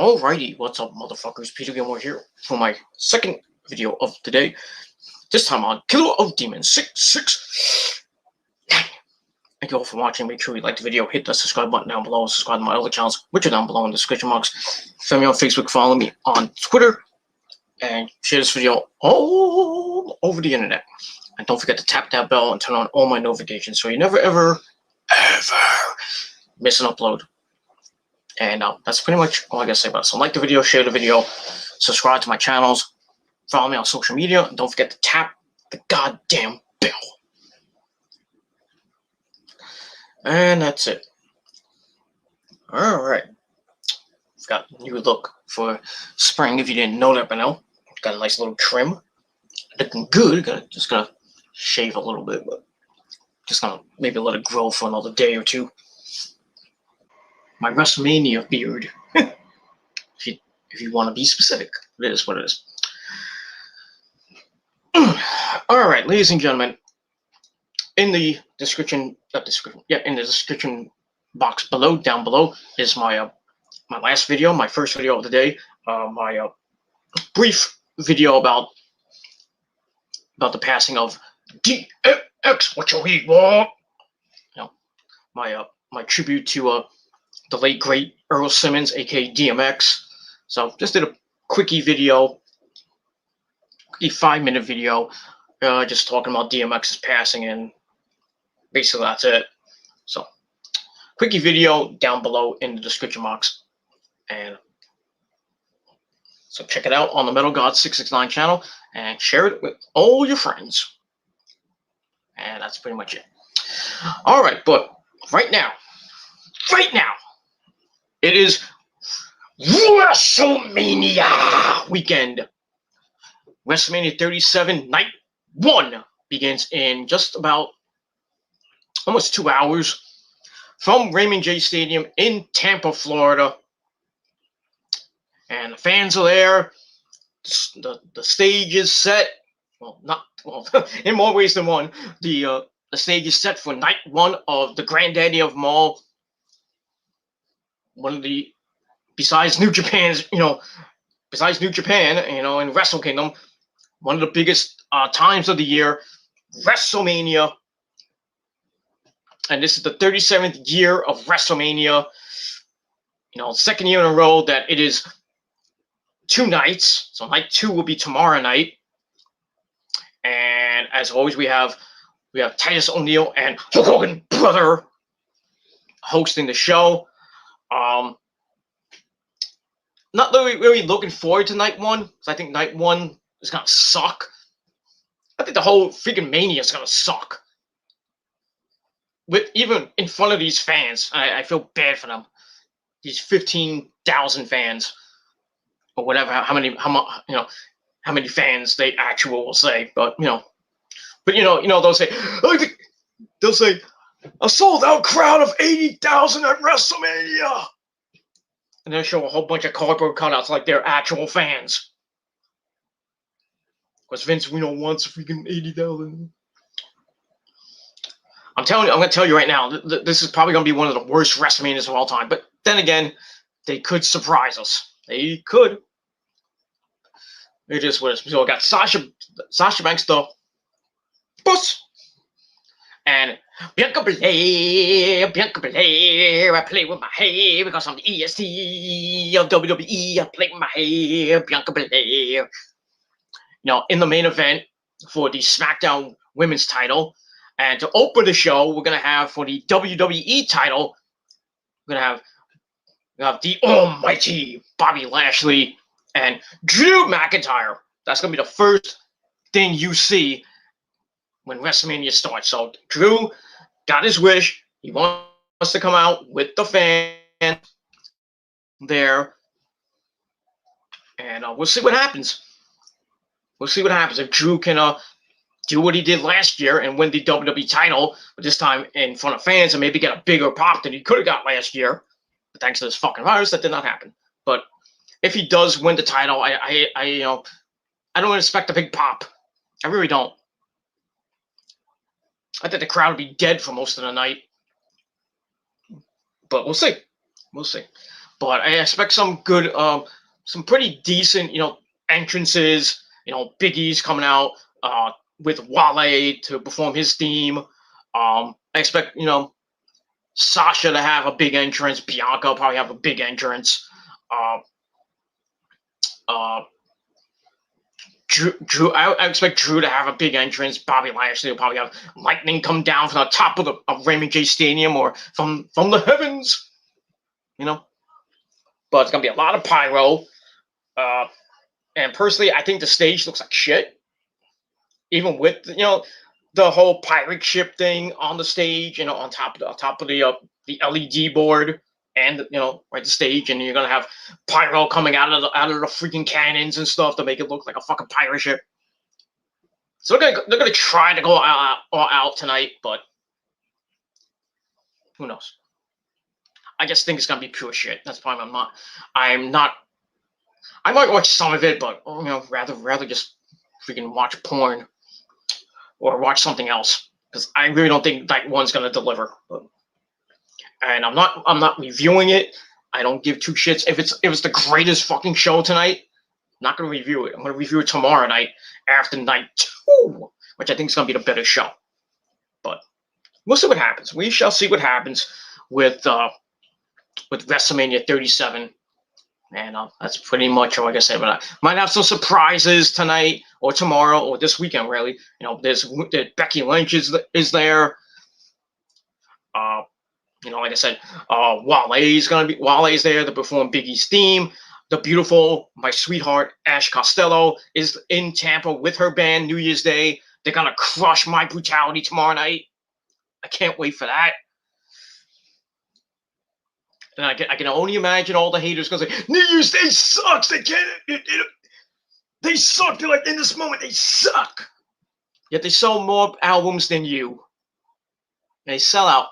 Alrighty, what's up, motherfuckers? Peter Gilmore here for my second video of the day. This time on Killer of Demons 666. Thank you all for watching. Make sure you like the video, hit the subscribe button down below, subscribe to my other channels, which are down below in the description box. Follow me on Facebook, follow me on Twitter, and share this video all over the internet. And don't forget to tap that bell and turn on all my notifications so you never, ever miss an upload. And that's pretty much all I gotta say about it. So like the video, share the video, subscribe to my channels, follow me on social media, and don't forget to tap the goddamn bell. And that's it. Alright. Got a new look for spring, if you didn't know that by now. Got a nice little trim. Looking good. Just gonna shave a little bit, but just gonna maybe let it grow for another day or two. My WrestleMania beard. if you want to be specific, it is what it is. All right, ladies and gentlemen, in the description, in the description box below, down below, is my my last video, my first video of the day, my brief video about the passing of DMX. What you eat, what? You know, my tribute to the late great Earl Simmons, aka DMX. So just did a quickie video, a 5-minute video, just talking about DMX's passing, and basically that's it. So quickie video down below in the description box, and so check it out on the Metal God 669 channel and share it with all your friends. And that's pretty much it. All right, but right now, it is WrestleMania weekend. WrestleMania 37 Night 1 begins in just about almost 2 hours from Raymond J. Stadium in Tampa, Florida. And the fans are there. The stage is set. Well, in more ways than one. The stage is set for Night 1 of the granddaddy of them all. One of the, besides New Japan, in Wrestle Kingdom, one of the biggest times of the year, WrestleMania. And this is the 37th year of WrestleMania. Second year in a row that it is 2 nights. So night 2 will be tomorrow night. And as always, we have Titus O'Neil and Hulk Hogan brother hosting the show. Not really looking forward to Night 1, because I think Night 1 is gonna suck. I think the whole freaking Mania is gonna suck. Even in front of these fans, I feel bad for them. These 15,000 fans, or whatever, how many fans they actually will say, but they'll say a sold out crowd of 80,000 at WrestleMania. And they'll show a whole bunch of cardboard cutouts like they're actual fans. Because Vince, wants freaking 80,000. I'm going to tell you right now, this is probably going to be one of the worst WrestleManias of all time. But then again, they could surprise us. They could. It just was. So I got Sasha Banks, the boss. And Bianca Belair, I play with my hair because I'm the EST of WWE. I play with my hair, Bianca Belair. In the main event for the Smackdown Women's title, and to open the show, we're gonna have for the WWE title, we're gonna have the almighty Bobby Lashley and Drew McIntyre. That's gonna be the first thing you see when WrestleMania starts. So Drew got his wish. He wants to come out with the fans there. And we'll see what happens. We'll see what happens. If Drew can do what he did last year and win the WWE title, but this time in front of fans, and maybe get a bigger pop than he could have got last year. But thanks to this fucking virus, that did not happen. But if he does win the title, I don't expect a big pop. I really don't. I think the crowd would be dead for most of the night. But we'll see. We'll see. but I expect some good, some pretty decent, entrances. Big E's coming out with Wale to perform his theme. I expect, Sasha to have a big entrance. Bianca will probably have a big entrance. Uh, Drew, I expect Drew to have a big entrance. Bobby Lashley will probably have lightning come down from the top of Raymond J Stadium or from the heavens. But it's gonna be a lot of pyro. And personally, I think the stage looks like shit. Even with the whole pirate ship thing on the stage, on top of the LED board, and right the stage, and you're gonna have pyro coming out of the freaking cannons and stuff to make it look like a fucking pirate ship. So they're gonna try to go all out tonight, but who knows? I just think it's gonna be pure shit. That's probably I'm not. I might watch some of it, but rather just freaking watch porn or watch something else, because I really don't think that one's gonna deliver. And I'm not reviewing it. I don't give two shits if it's the greatest fucking show tonight. I'm not gonna review it. I'm gonna review it tomorrow night after night 2, which I think is gonna be the better show. But we'll see what happens. We shall see what happens with WrestleMania 37. And that's pretty much all I can say about that. Might have some surprises tonight or tomorrow or this weekend, really. There's Becky Lynch is there. Like I said, Wale's there to perform Big E's theme. The beautiful, my sweetheart, Ash Costello is in Tampa with her band New Year's Day. They're gonna crush My Brutality tomorrow night. I can't wait for that. And I can only imagine all the haters going to say, New Year's Day sucks. They can't. They suck. They're like, in this moment, they suck. Yet they sell more albums than you. And they sell out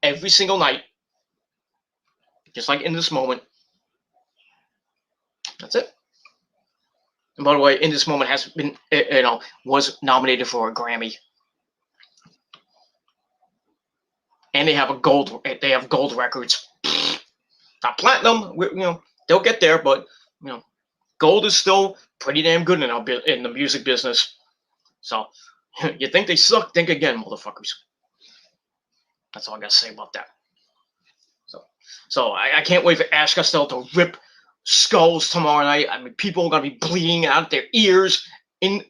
every single night. Just like In This Moment. That's it. And by the way, In This Moment has been, was nominated for a Grammy. And they have gold records. Not platinum, they'll get there, but gold is still pretty damn good in the music business. So you think they suck? Think again, motherfuckers. That's all I gotta say about that. So I can't wait for Ash Costello to rip skulls tomorrow night. I mean, people are gonna be bleeding out their ears in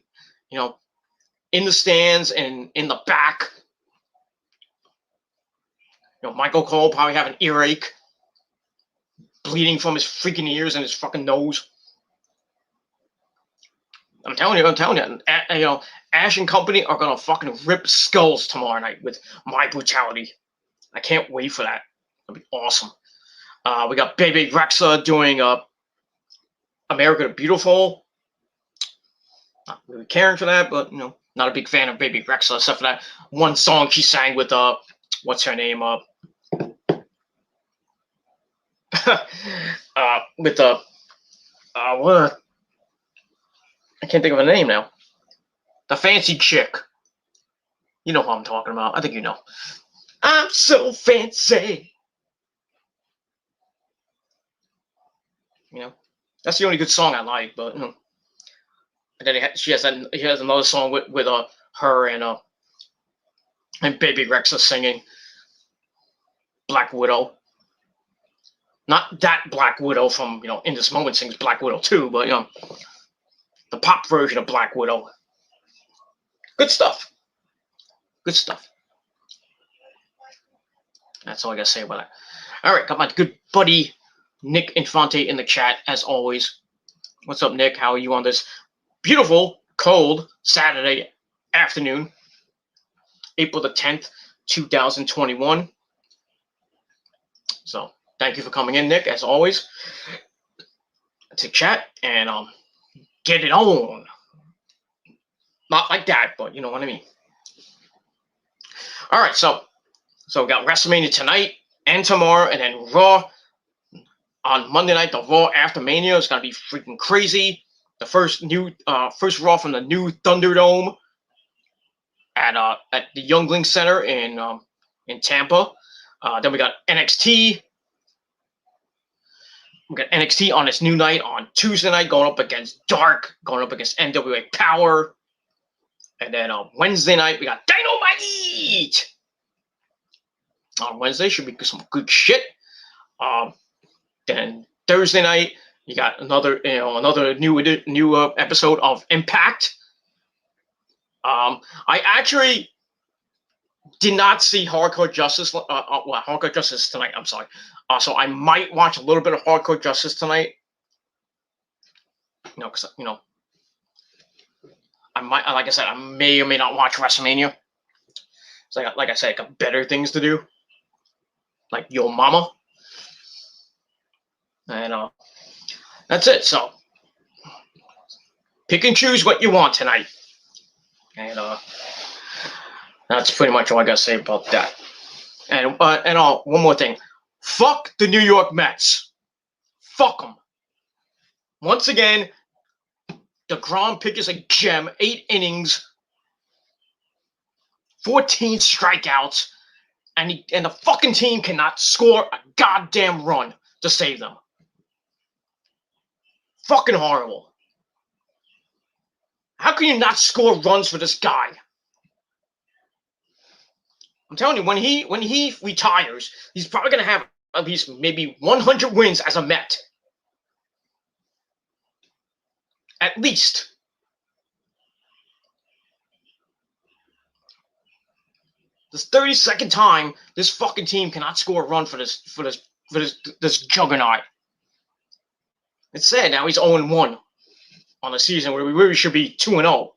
the stands and in the back. Michael Cole probably have an earache, bleeding from his freaking ears and his fucking nose. I'm telling you, Ash and company are gonna fucking rip skulls tomorrow night with My Brutality. I can't wait for that. It'll be awesome. We got Baby Rexha doing America the Beautiful. Not really caring for that, but not a big fan of Baby Rexha, except for that one song she sang with what's her name? With what? I can't think of a name now. The fancy chick. You know who I'm talking about. I think you know. I'm so fancy. That's the only good song I like. But and then she has another song with her and Baby Rexha singing Black Widow. Not that Black Widow from In This Moment sings Black Widow too, but the pop version of Black Widow. Good stuff. Good stuff. That's all I gotta say about that. All right, got my good buddy Nick Infante in the chat as always. What's up, Nick? How are you on this beautiful, cold Saturday afternoon, April the 10th, 2021? So thank you for coming in, Nick, as always, to chat and get it on. Not like that, but you know what I mean. All right, so we got WrestleMania tonight and tomorrow, and then Raw on Monday night. The Raw after Mania is gonna be freaking crazy. The first Raw from the new Thunderdome at the Youngling Center in Tampa. Then we got NXT. we got NXT on its new night on Tuesday night, going up against Dark, going up against NWA Power. And then on Wednesday night, we got Dynamite! On Wednesday should be some good shit. Then Thursday night, you got another new episode of Impact. I actually did not see Hardcore Justice. Hardcore Justice tonight. I'm sorry. So I might watch a little bit of Hardcore Justice tonight. Because I might, like I said, I may or may not watch WrestleMania. So like I said, I got better things to do, like Yo Mama, and that's it. So pick and choose what you want tonight, and that's pretty much all I gotta say about that. And one more thing, fuck the New York Mets, fuck them. Once again, DeGrom pitches a gem, 8 innings, 14 strikeouts, and the fucking team cannot score a goddamn run to save them. Fucking horrible. How can you not score runs for this guy? I'm telling you, when he retires, he's probably gonna have at least maybe 100 wins as a Met. At least. This 32nd time this fucking team cannot score a run for this juggernaut. It's sad now he's 0-1 on the season where we really should be 2-0.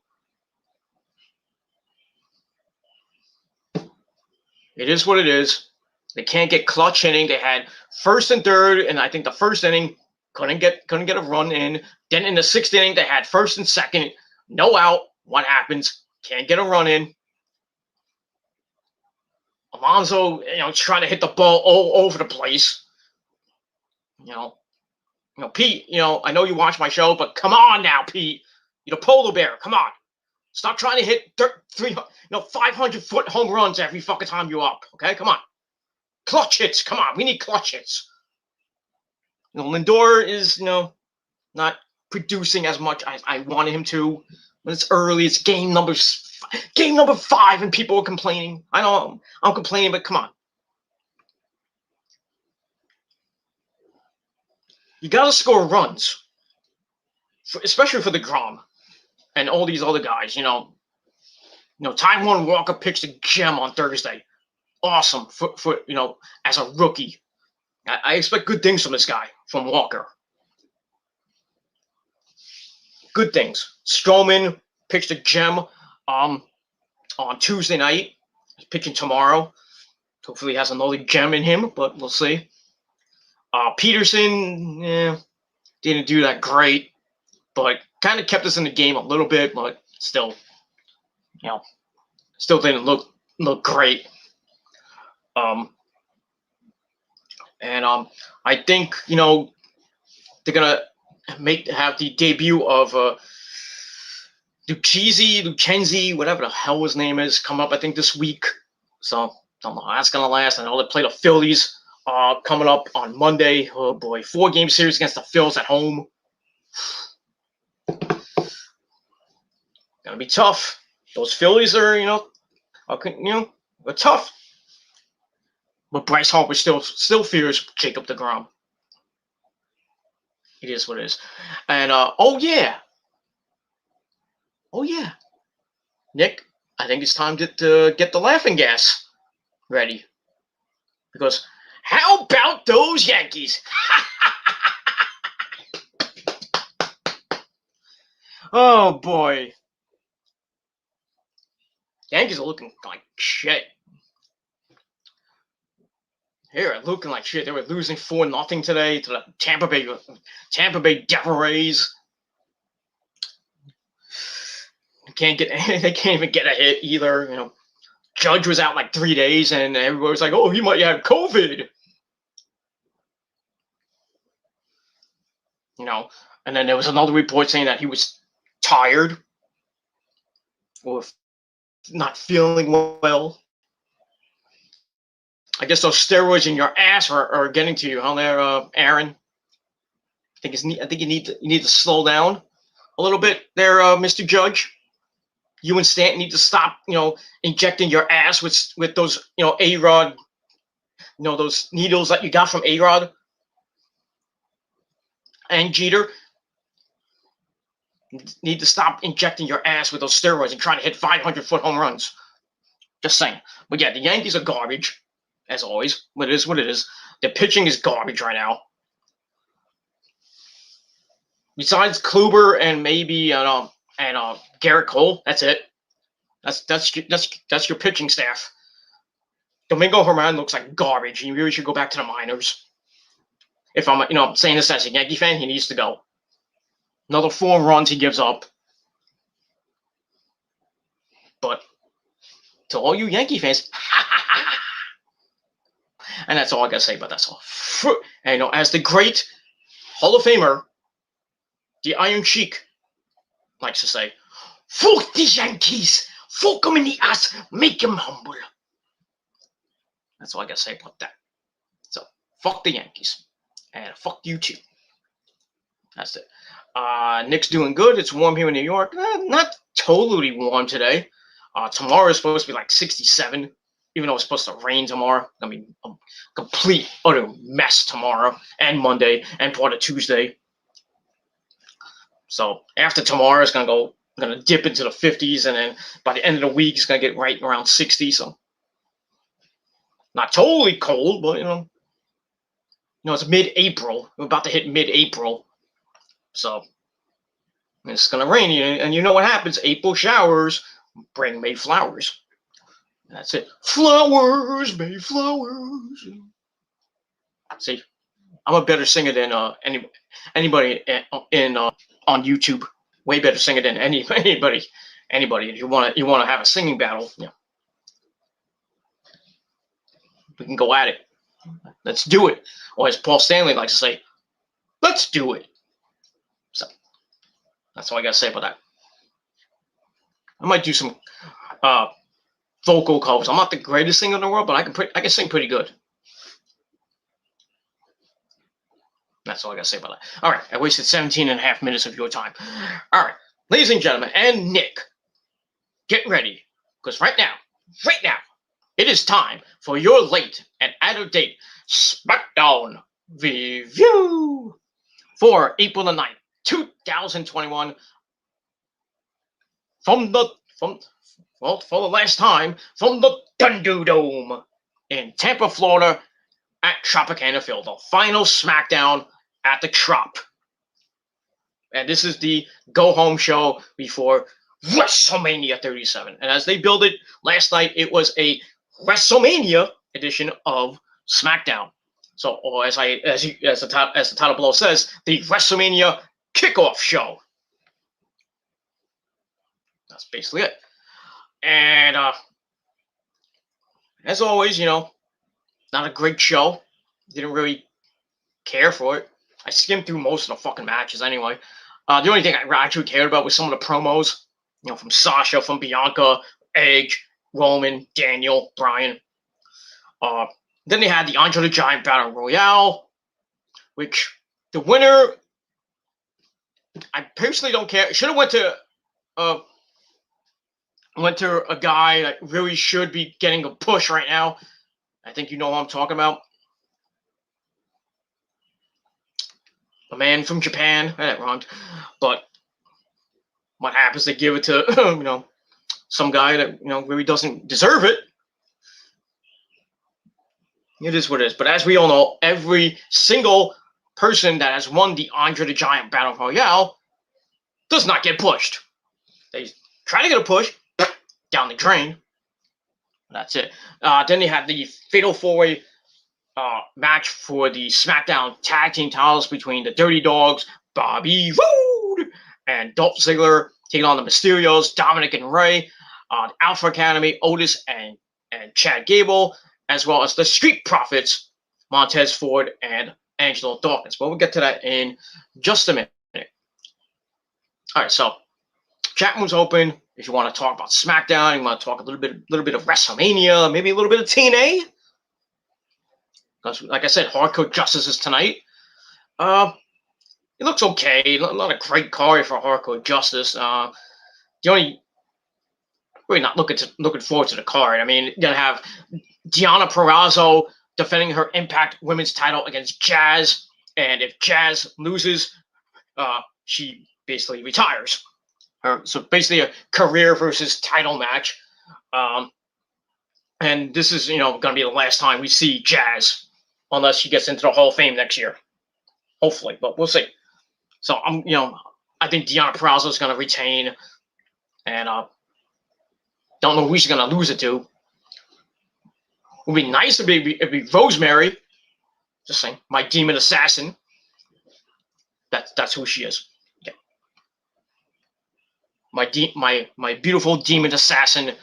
It is what it is. They can't get clutch inning. They had first and third, and I think the first inning couldn't get a run in. Then in the 6th inning, they had first and second, no out. What happens? Can't get a run in. Alonso, trying to hit the ball all over the place. Pete, I know you watch my show, but come on now, Pete. You're the polar bear. Come on. Stop trying to hit 500-foot home runs every fucking time you're up. Okay, come on. Clutch hits. Come on, we need clutch hits. Lindor is, not producing as much as I wanted him to. But it's early. It's game number 5, and people are complaining. I know I'm complaining, but come on. You got to score runs, especially for the Grom and all these other guys. Taijuan Walker pitched a gem on Thursday. Awesome for as a rookie. I expect good things from this guy, from Walker. Good things. Strowman pitched a gem on Tuesday night. He's pitching tomorrow. Hopefully he has another gem in him, but we'll see. Peterson, didn't do that great, but kind of kept us in the game a little bit, but still, still didn't look great. I think they're gonna have the debut of Lucchesi, whatever the hell his name is, come up I think this week. So don't know how that's gonna last. I know they play the Phillies coming up on Monday. Oh boy, 4-game series against the Phils at home. Gonna be tough. Those Phillies are they're tough. But Bryce Harper still fears Jacob deGrom. It is what it is. And oh yeah, Nick, I think it's time to get the laughing gas ready. Because how about those Yankees? Oh boy, Yankees are looking like shit. They're looking like shit. They were losing 4-0 today to the Tampa Bay Devil Rays. They can't even get a hit either. Judge was out like 3 days, and everybody was like, "Oh, he might have COVID." And then there was another report saying that he was tired or not feeling well. I guess those steroids in your ass are getting to you, huh, there, Aaron? I think you need to slow down a little bit there, Mr. Judge. You and Stanton need to stop, injecting your ass with those, A-Rod, those needles that you got from A-Rod and Jeter. Need to stop injecting your ass with those steroids and trying to hit 500-foot home runs. Just saying. But yeah, the Yankees are garbage, as always. But it is what it is. The pitching is garbage right now. Besides Kluber and maybe Garrett Cole, that's it. That's your pitching staff. Domingo Germán looks like garbage. He really should go back to the minors. If I'm saying this as a Yankee fan, he needs to go. Another 4 runs he gives up. But to all you Yankee fans, and that's all I gotta say about that. And as the great Hall of Famer, the Iron Sheik likes to say, "Fuck the Yankees, fuck them in the ass, make them humble." That's all I gotta say about that. So fuck the Yankees, and fuck you too. That's it. Nick's doing good. It's warm here in New York. Not totally warm today. Tomorrow is supposed to be like 67, even though it's supposed to rain tomorrow. I mean, a complete, utter mess tomorrow and Monday and part of Tuesday. So after tomorrow, it's gonna dip into the 50s, and then by the end of the week, it's gonna get right around 60. So not totally cold, but it's mid-April. We're about to hit mid-April. So it's going to rain, and you know what happens. April showers bring May flowers. That's it. Flowers, May flowers. See, I'm a better singer than anybody on YouTube. Way better singer than anybody. If you want to have a singing battle, we can go at it. Let's do it. Or as Paul Stanley likes to say, let's do it. So that's all I gotta say about that. I might do some vocal covers. I'm not the greatest singer in the world, but I can sing pretty good. That's all I gotta say about that. All right, I wasted 17 and a half minutes of your time. All right, ladies and gentlemen, and Nick, get ready, because right now, it is time for your late and out-of-date Smackdown review for April the 9th, 2021. For the last time, from the Thunderdome in Tampa, Florida, at Tropicana Field, the final Smackdown at the Trop. And this is the go-home show before WrestleMania 37. And as they build it last night, it was a WrestleMania edition of Smackdown. So, or as the title below says, the WrestleMania kickoff show. That's basically it. And as always, not a great show. Didn't really care for it. I skimmed through most of the fucking matches anyway. The only thing I actually cared about was some of the promos, from Sasha, from Bianca, Edge, Roman, Daniel, Bryan. Then they had the Andre the Giant Battle Royale, which the winner, I personally don't care. Should have went to a guy that really should be getting a push right now. I think you know who I'm talking about. A man from Japan. That wronged. But what happens? They give it to some guy that really doesn't deserve it. It is what it is. But as we all know, every single person that has won the Andre the Giant Battle Royale does not get pushed. They try to get a push down the drain. That's it. Then they had the Fatal 4-Way match for the SmackDown Tag Team titles between the Dirty Dogs, Bobby Roode, and Dolph Ziggler taking on the Mysterios, Dominic and Rey, the Alpha Academy, Otis and Chad Gable, as well as the Street Profits, Montez Ford and Angelo Dawkins. But we'll get to that in just a minute. All right, so chat room's open. If you want to talk about SmackDown, you want to talk a little bit of WrestleMania, maybe a little bit of TNA. Because, like I said, Hardcore Justice is tonight. it looks okay. Not a great card for Hardcore Justice. The only really not looking forward to the card. I mean, you're gonna have Deonna Purrazzo defending her Impact Women's title against Jazz, and if Jazz loses, she basically retires. So basically, a career versus title match. And this is going to be the last time we see Jazz, unless she gets into the Hall of Fame next year. Hopefully, but we'll see. So I think Deonna Purrazzo is going to retain, and don't know who she's going to lose it to. It would be nice if it'd be Rosemary. Just saying, my demon assassin. That's who she is. Okay. My beautiful demon assassin,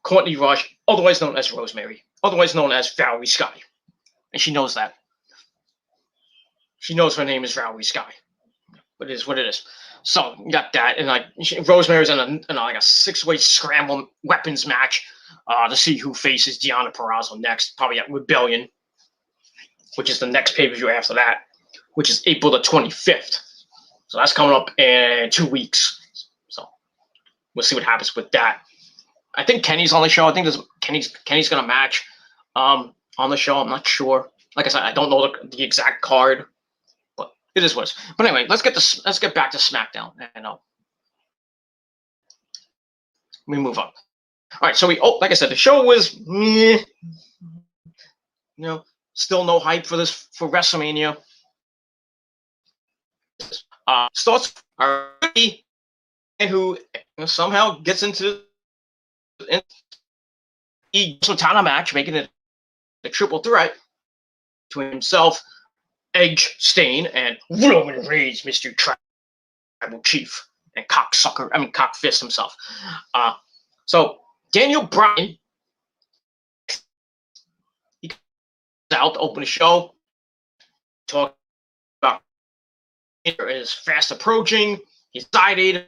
Courtney Rush, otherwise known as Rosemary, otherwise known as Valerie Sky, and she knows that. She knows her name is Valerie Sky. But it is what it is. So you got that, and Rosemary's in a 6-way scramble weapons match to see who faces Deonna Purrazzo next, probably at Rebellion, which is the next pay-per-view after that, which is April the 25th. So that's coming up in 2 weeks. So we'll see what happens with that. I think Kenny's on the show. I think Kenny's gonna match on the show. I'm not sure. Like I said, I don't know the exact card. It is what it is. But anyway, let's get back to SmackDown, and we move on. All right, so like I said, the show was, still no hype for WrestleMania. Starts already, and who somehow gets into a title match, making it a triple threat between himself, Edge, Stain, and Roman Reigns, Mr. Tribal Chief, and Cockfist himself. So Daniel Bryan, he comes out to open the show, talk about is fast approaching. He's excited,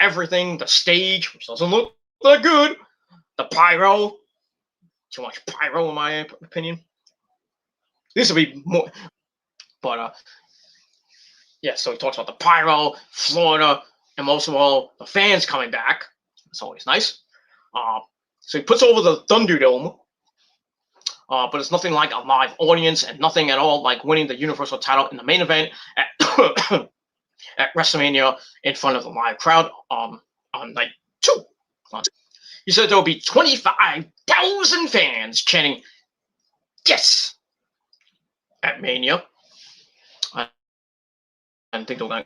everything, the stage, which doesn't look that good, the pyro, too much pyro in my opinion. This will be more, but so he talks about the pyro, Florida, and most of all, the fans coming back. That's always nice. So he puts over the Thunderdome, but it's nothing like a live audience and nothing at all like winning the Universal title in the main event at, at WrestleMania in front of the live crowd on night 2. He said there will be 25,000 fans chanting, "Yes!" at Mania. I think they're going.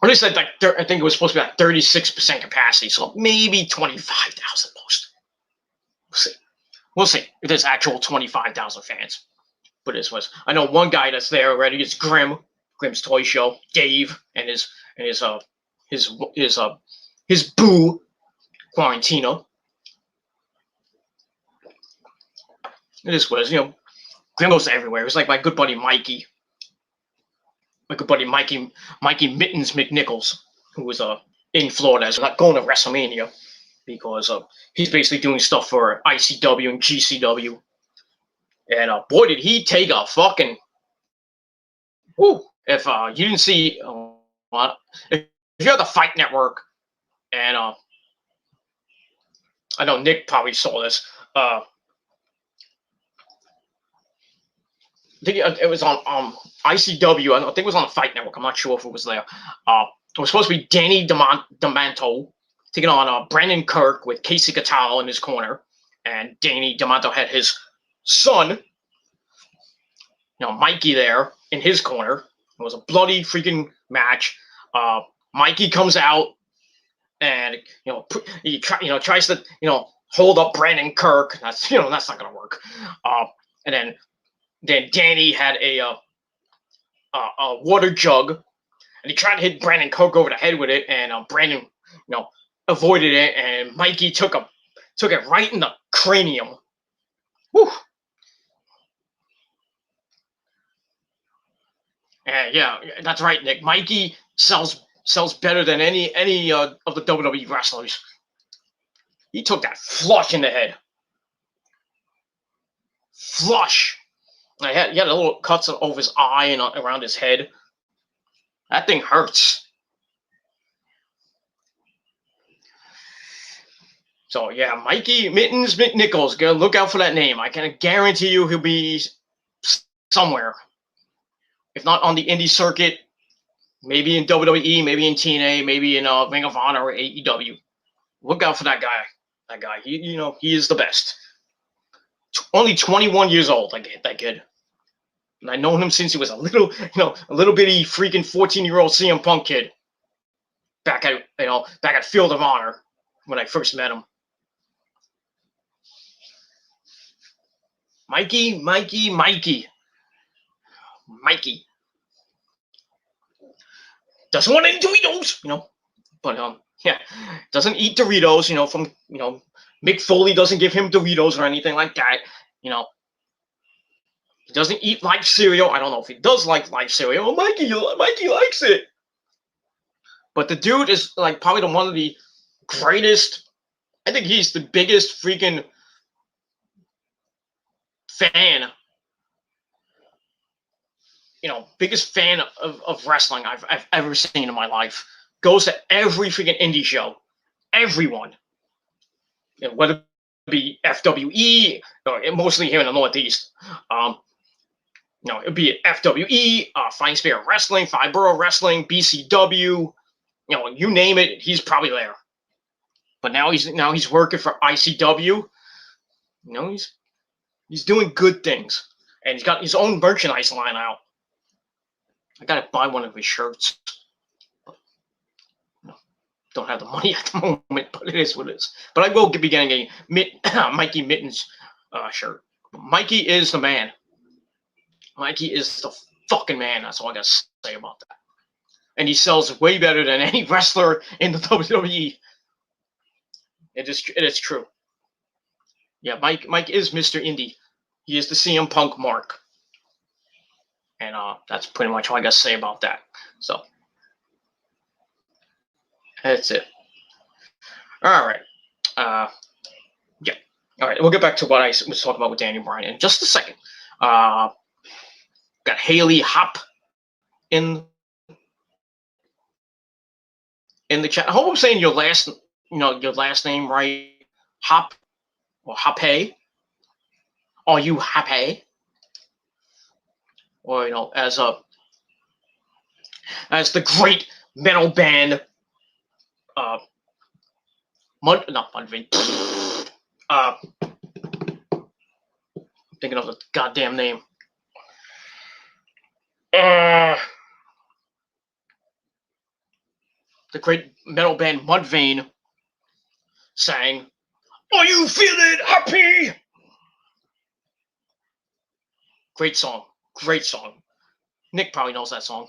Or they said I think it was supposed to be like 36% capacity, so maybe 25,000 most. We'll see if there's actual 25,000 fans. But it was. I know one guy that's there already is Grimm's Toy Show, Dave, and his boo, Quarantino. This was, Grimm goes everywhere. It was like my good buddy Mikey. My good buddy Mikey Mittens McNichols, who was in Florida, is not going to WrestleMania because he's basically doing stuff for ICW and GCW. And boy, did he take a fucking. Woo! If you didn't see, if you have the Fight Network, and I know Nick probably saw this. I think it was on ICW. I think it was on the Fight Network. I'm not sure if it was there. It was supposed to be Danny Demanto taking on Brandon Kirk with Casey Cattell in his corner, and Danny Demanto had his son, Mikey, there in his corner. It was a bloody freaking match. Mikey comes out and he tries to hold up Brandon Kirk. That's that's not gonna work. And then Danny had a water jug, and he tried to hit Brandon Kirk over the head with it, and Brandon avoided it, and Mikey took it right in the cranium. Whew. Yeah, that's right, Nick. Mikey sells better than any of the WWE wrestlers. He took that flush in the head. Flush. He had a little cuts over his eye and around his head. That thing hurts. So yeah, Mikey Mittens McNichols. Go look out for that name. I can guarantee you he'll be somewhere. If not on the indie circuit, maybe in WWE, maybe in TNA, maybe in Ring of Honor or AEW. Look out for that guy. That guy. He is the best. Only 21 years old. That kid. And I've known him since he was a little bitty freaking 14-year-old CM Punk kid. Back at Field of Honor when I first met him. Mikey. Doesn't want any Doritos, but yeah, doesn't eat Doritos, Mick Foley doesn't give him Doritos or anything like that, He doesn't eat life cereal. I don't know if he does like life cereal. Mikey likes it. But the dude is like probably one of the greatest. I think he's the biggest freaking fan. Biggest fan of wrestling I've ever seen in my life. Goes to every freaking indie show. Everyone. Whether it be FWE, or mostly here in the Northeast. It'd be FWE, Fine Spirit Wrestling, Five Borough Wrestling, BCW. You name it, he's probably there. But now he's working for ICW. He's doing good things, and he's got his own merchandise line out. I gotta buy one of his shirts. Don't have the money at the moment, but it is what it is. But I will be getting a Mikey Mittens shirt. Mikey is the man. Mikey is the fucking man. That's all I gotta say about that. And he sells way better than any wrestler in the WWE. It is true. Yeah, Mike is Mr. Indie. He is the CM Punk mark. And that's pretty much all I got to say about that. So, that's it. All right. Yeah. All right. We'll get back to what I was talking about with Daniel Bryan in just a second. Got Haley Hop in the chat. I hope I'm saying your last name right. Hop or Hoppe. Are you Hoppe? Or as the great metal band Mudvayne. I'm thinking of the goddamn name. The great metal band Mudvayne sang, "Are you feeling happy?" Great song. Nick probably knows that song.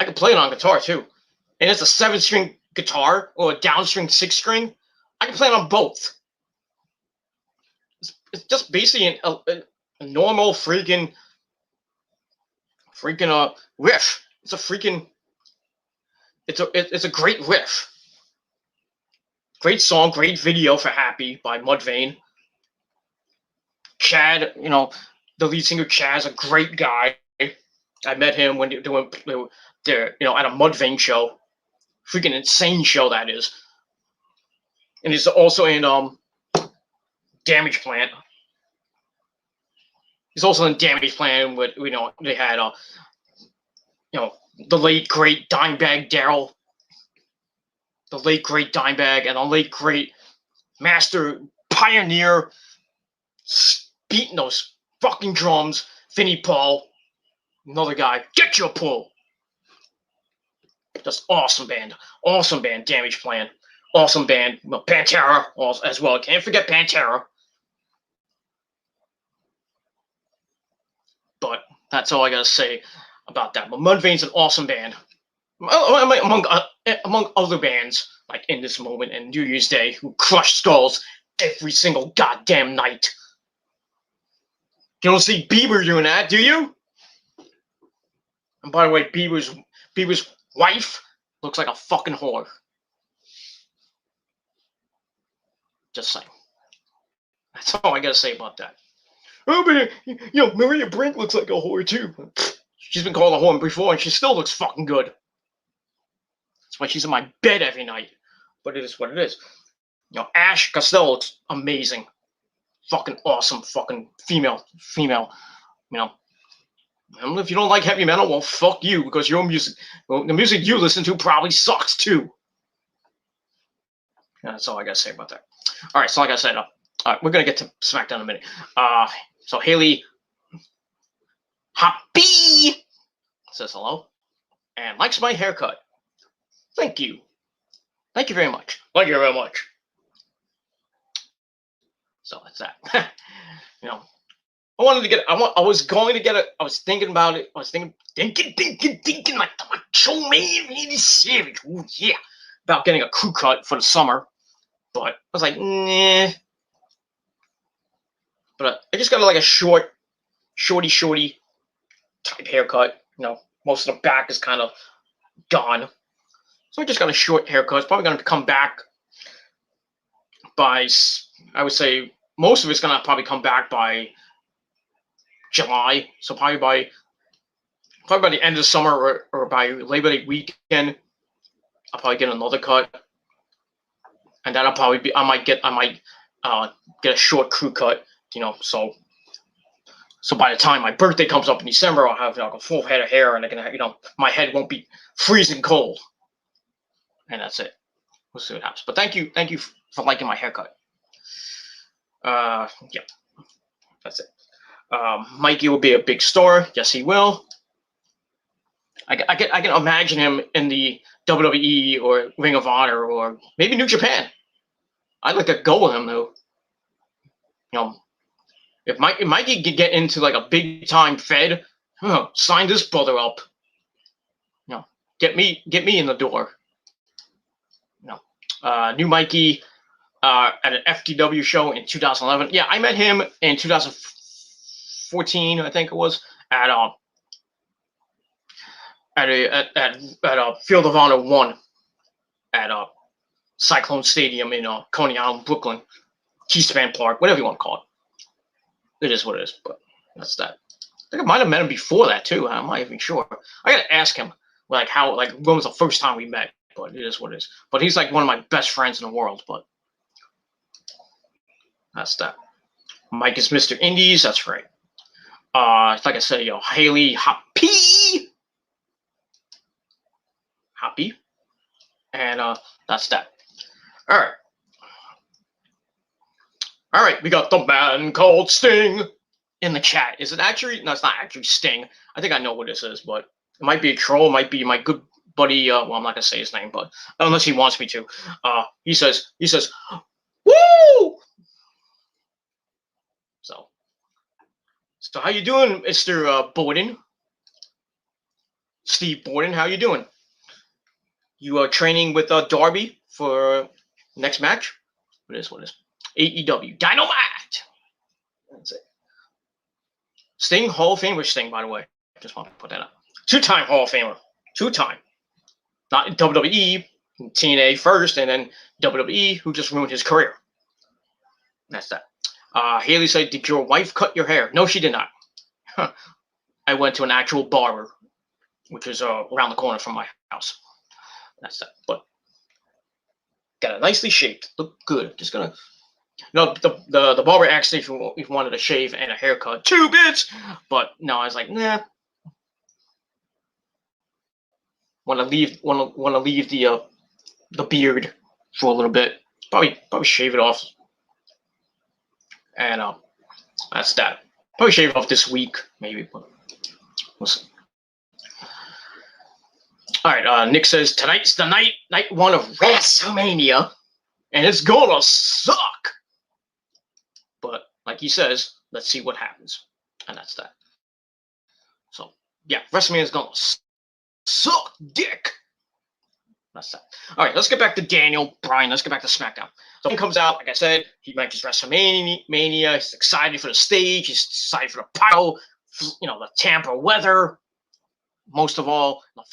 I can play it on guitar too. And it's a 7-string guitar or a downstring 6-string. I can play it on both. It's just basically a normal freaking riff. It's a great riff. Great song, great video for Happy by Mudvayne. Chad, the lead singer Chad's a great guy. I met him when they were at a Mudvayne show. Freaking insane show that is. And he's also in Damage Plan. He's also in Damage Plan with they had the late great Dimebag Darrell. The late great Dimebag and the late great Master Pioneer beating those fucking drums, Vinnie Paul, another guy, Get Your Pull. Just awesome band, Damage Plan, awesome band, Pantera as well. Can't forget Pantera. But that's all I gotta say about that. But Mudvayne's an awesome band, among other bands like In This Moment and New Year's Day who crush skulls every single goddamn night. You don't see Bieber doing that, do you? And by the way, Bieber's wife looks like a fucking whore. Just saying. That's all I gotta say about that. Oh, but Maria Brink looks like a whore too. She's been called a whore before, and she still looks fucking good. That's why she's in my bed every night. But it is what it is. You know, Ash Costello looks amazing. Fucking awesome fucking female. You know. And if you don't like heavy metal, well, fuck you, because your music, well, the music you listen to probably sucks too. Yeah, that's all I gotta say about that. All right, so like I said, all right, we're gonna get to SmackDown in a minute. So Haley Happy says hello and likes my haircut. Thank you. Thank you very much. Thank you very much. So that's that. You know, I wanted to get. I was going to get it. I was thinking about it. I was thinking like the Macho Man really savage. Ooh, yeah, about getting a crew cut for the summer, but I was like, nah. But I just got like a shorty type haircut. You know, most of the back is kind of gone, so I just got a short haircut. It's probably going to come back by, I would say, most of it's going to probably come back by July. So probably by the end of the summer or by Labor Day weekend, I'll probably get another cut, and that'll probably be. I might get a short crew cut. You know, so by the time my birthday comes up in December, I'll have like a full head of hair, and I can have, you know, my head won't be freezing cold, and that's it. We'll see what happens. But thank you for liking my haircut. Yeah, that's it. Mikey will be a big star. Yes, he will. I can imagine him in the WWE or Ring of Honor or maybe New Japan. I'd like to go with him though. You know, if Mikey could get into like a big time Fed, sign this brother up. You know, get me in the door. You know, new Mikey at an FTW show in 2011. Yeah, I met him in 2014, I think it was, at a Field of Honor 1 at Cyclone Stadium in Coney Island, Brooklyn, Keyspan Park, whatever you want to call it. It is what it is, but that's that. I think I might have met him before that too. I'm not even sure. I gotta ask him, like when was the first time we met? But it is what it is. But he's like one of my best friends in the world. But that's that. Mike is Mr. Indies. That's right. Like I said, Haley Happy, and that's that. All right. We got the man called Sting in the chat. Is it actually? No, it's not actually Sting. I think I know what this is, but it might be a troll. It might be my good buddy. Well, I'm not gonna say his name, but unless he wants me to. He says, woo! So how you doing, Mr. Borden? Steve Borden, how you doing? You are training with Darby for next match? What is? AEW Dynamite. That's it. Sting, Hall of Famer Sting, by the way. Just want to put that up. Two-time Hall of Famer. Two-time. Not in WWE, TNA first, and then WWE, who just ruined his career. That's that. Haley said, did your wife cut your hair? No, she did not. I went to an actual barber, which is around the corner from my house. That's that. But got it nicely shaped. Look good. Just gonna. No, the barber asked if you wanted a shave and a haircut. 2 bits! But no, I was like, nah. Want to leave the beard for a little bit. Probably shave it off. And that's that. Probably shave it off this week, maybe. But we'll see. All right, Nick says, tonight's the night 1 of WrestleMania, and it's gonna suck. But like he says, let's see what happens. And that's that. So, yeah, WrestleMania is gonna suck dick. That's that. All right, let's get back to Daniel Bryan. Let's get back to SmackDown. So he comes out, like I said, he mentions WrestleMania. He's excited for the stage. He's excited for the pyro, the Tampa weather. Most of all, the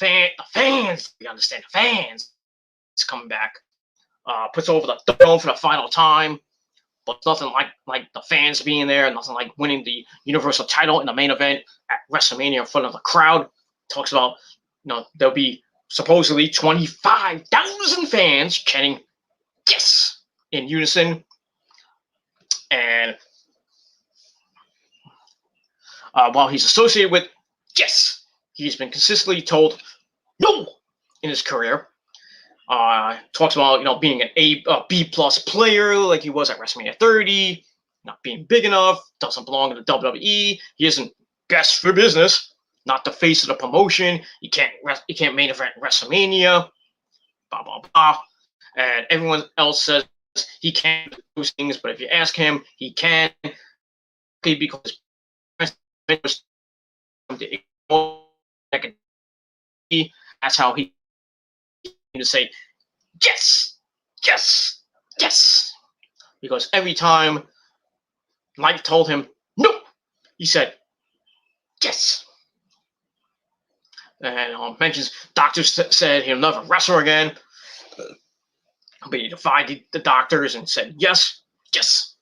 fans. You understand, the fans. It's coming back. Puts over the throne for the final time. but it's nothing like the fans being there, nothing like winning the Universal title in the main event at WrestleMania in front of the crowd. Talks about, there'll be supposedly 25,000 fans chanting "Yes" in unison, and while he's associated with "Yes," he's been consistently told "No" in his career. Talks about being an B plus player like he was at WrestleMania 30, not being big enough, doesn't belong in the WWE. He isn't best for business, not the face of the promotion. He can't main event WrestleMania. Blah blah blah. And everyone else says he can't do those things, but if you ask him, he can. Because that's how he to say yes, yes, yes. Because every time Mike told him no, he said yes. And mentions doctors said he'll never wrestle again. But he defied the doctors and said yes, yes.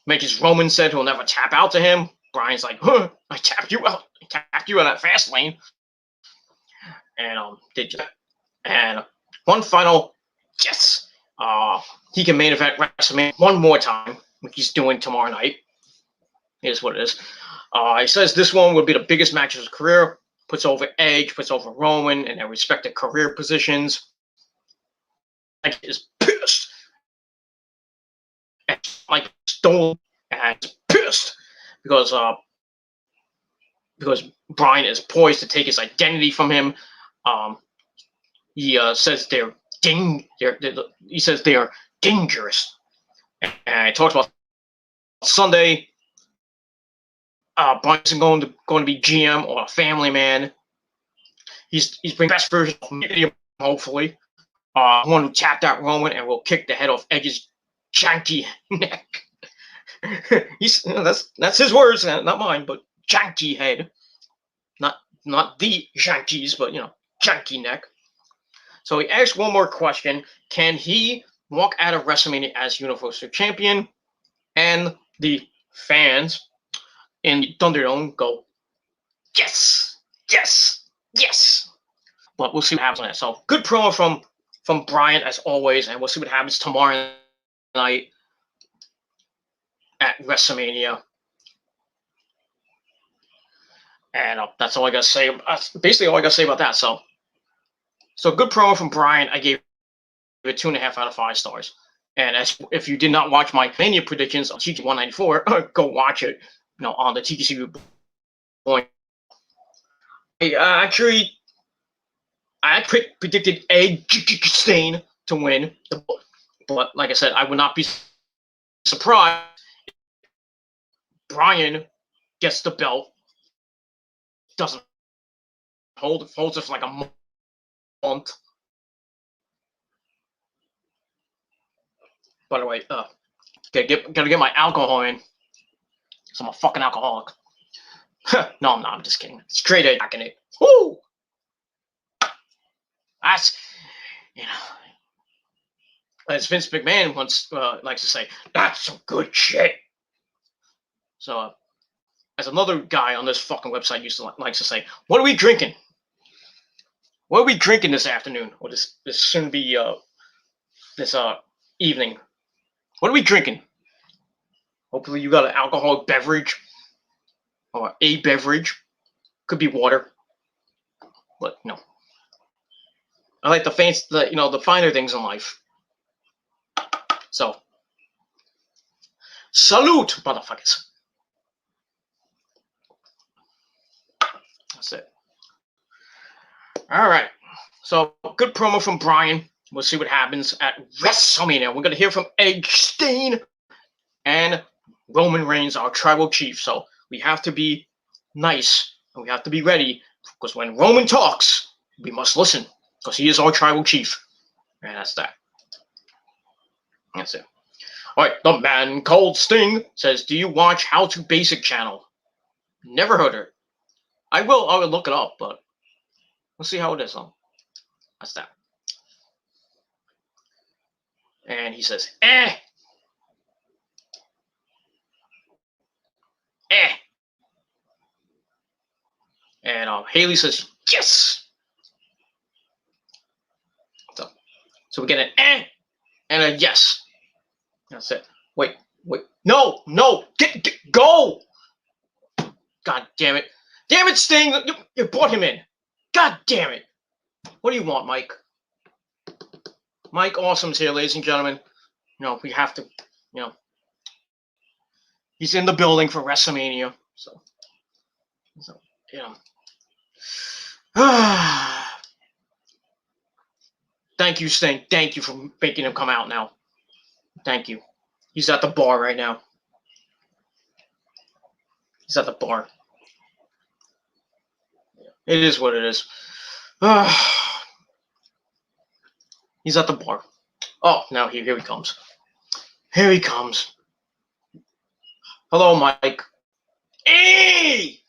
Mentions Roman said he'll never tap out to him. Brian's like, huh, I tapped you out. I tapped you out at Fastlane. And did you? And one final yes. He can main event WrestleMania one more time, which he's doing tomorrow night. Here's what it is. He says this one will be the biggest match of his career. Puts over Edge, puts over Roman in their respective career positions. Edge is pissed. Like stole and pissed because Brian is poised to take his identity from him. He says he says they are dangerous. And he talks about Sunday. Brian's going to be GM or a family man. He's bringing the best version of me, hopefully. One who tapped out Roman and will kick the head off Edge's janky neck. That's his words, not mine, but janky head. Not the Yankees, but janky neck. So he asked one more question: can he walk out of WrestleMania as Universal Champion? And the fans in the Thunderdome go, yes, yes, yes. But we'll see what happens on that. So good promo from Brian as always, and we'll see what happens tomorrow night at WrestleMania. And that's all I gotta say. That's basically all I gotta say about that. So good promo from Brian. I gave it 2.5 out of 5 stars. And if you did not watch my Mania predictions on TTC 194, go watch it. On the TTC point. I predicted Edge Stain to win, but like I said, I would not be surprised if Brian gets the belt, doesn't holds it for like a month. By the way, gotta get my alcohol in. So I'm a fucking alcoholic. No, I'm not. I'm just kidding. Straight edge back in it. Woo! That's, as Vince McMahon once likes to say, that's some good shit. So, as another guy on this fucking website likes to say, what are we drinking? What are we drinking this afternoon? Or this soon be this evening? What are we drinking? Hopefully you got an alcoholic beverage or a beverage. Could be water, but no. I like the fancy, the finer things in life. So, salute, motherfuckers. That's it. All right. So, good promo from Brian. We'll see what happens at WrestleMania. We're going to hear from Edge Stain and Roman Reigns, our tribal chief. So, we have to be nice and we have to be ready because when Roman talks, we must listen because he is our tribal chief. And that's that. That's it. All right. The man called Sting says, do you watch How to Basic channel? Never heard of it. I will look it up, but we'll see how it is. That's that. And he says, Haley says yes. So we get an and a yes. That's it. Wait. No. Get go. God damn it. Damn it, Sting. You brought him in. God damn it. What do you want, Mike? Mike Awesome's here, ladies and gentlemen. We have to, he's in the building for WrestleMania. So Thank you, Sting. Thank you for making him come out now. Thank you. He's at the bar right now. He's at the bar. It is what it is. He's at the bar. Oh, now here he comes. Here he comes. Hello, Mike. Hey!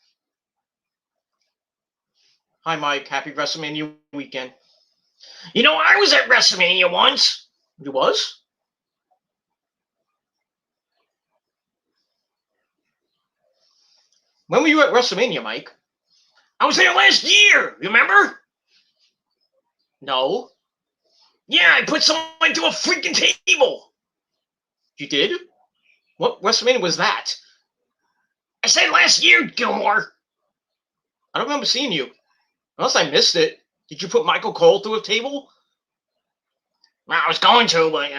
Hi, Mike. Happy WrestleMania weekend. I was at WrestleMania once. You was? When were you at WrestleMania, Mike? I was there last year. You remember? No. Yeah, I put someone to a freaking table. You did? What WrestleMania was that? I said last year, Gilmore. I don't remember seeing you. Unless I missed it. Did you put Michael Cole through a table? Well, I was going to, but,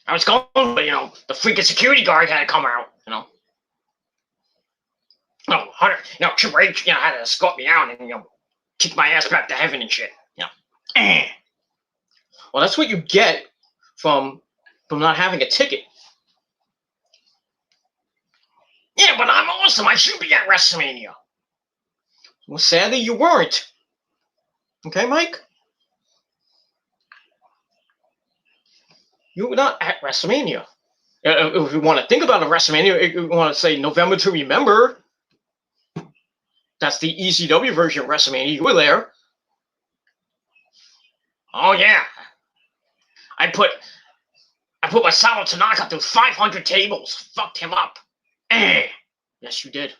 I was going, but, the freaking security guard had to come out, No, Hunter, Triple H, had to escort me out and, kick my ass back to heaven and shit, Well, that's what you get from not having a ticket. Yeah, but I'm awesome. I should be at WrestleMania. Well, sadly, you weren't. Okay, Mike? You were not at WrestleMania. If you want to think about a WrestleMania, if you want to say November to Remember, that's the ECW version of WrestleMania. You were there. Oh, yeah. I put Masato Tanaka through 500 tables. Fucked him up. Yes, you did.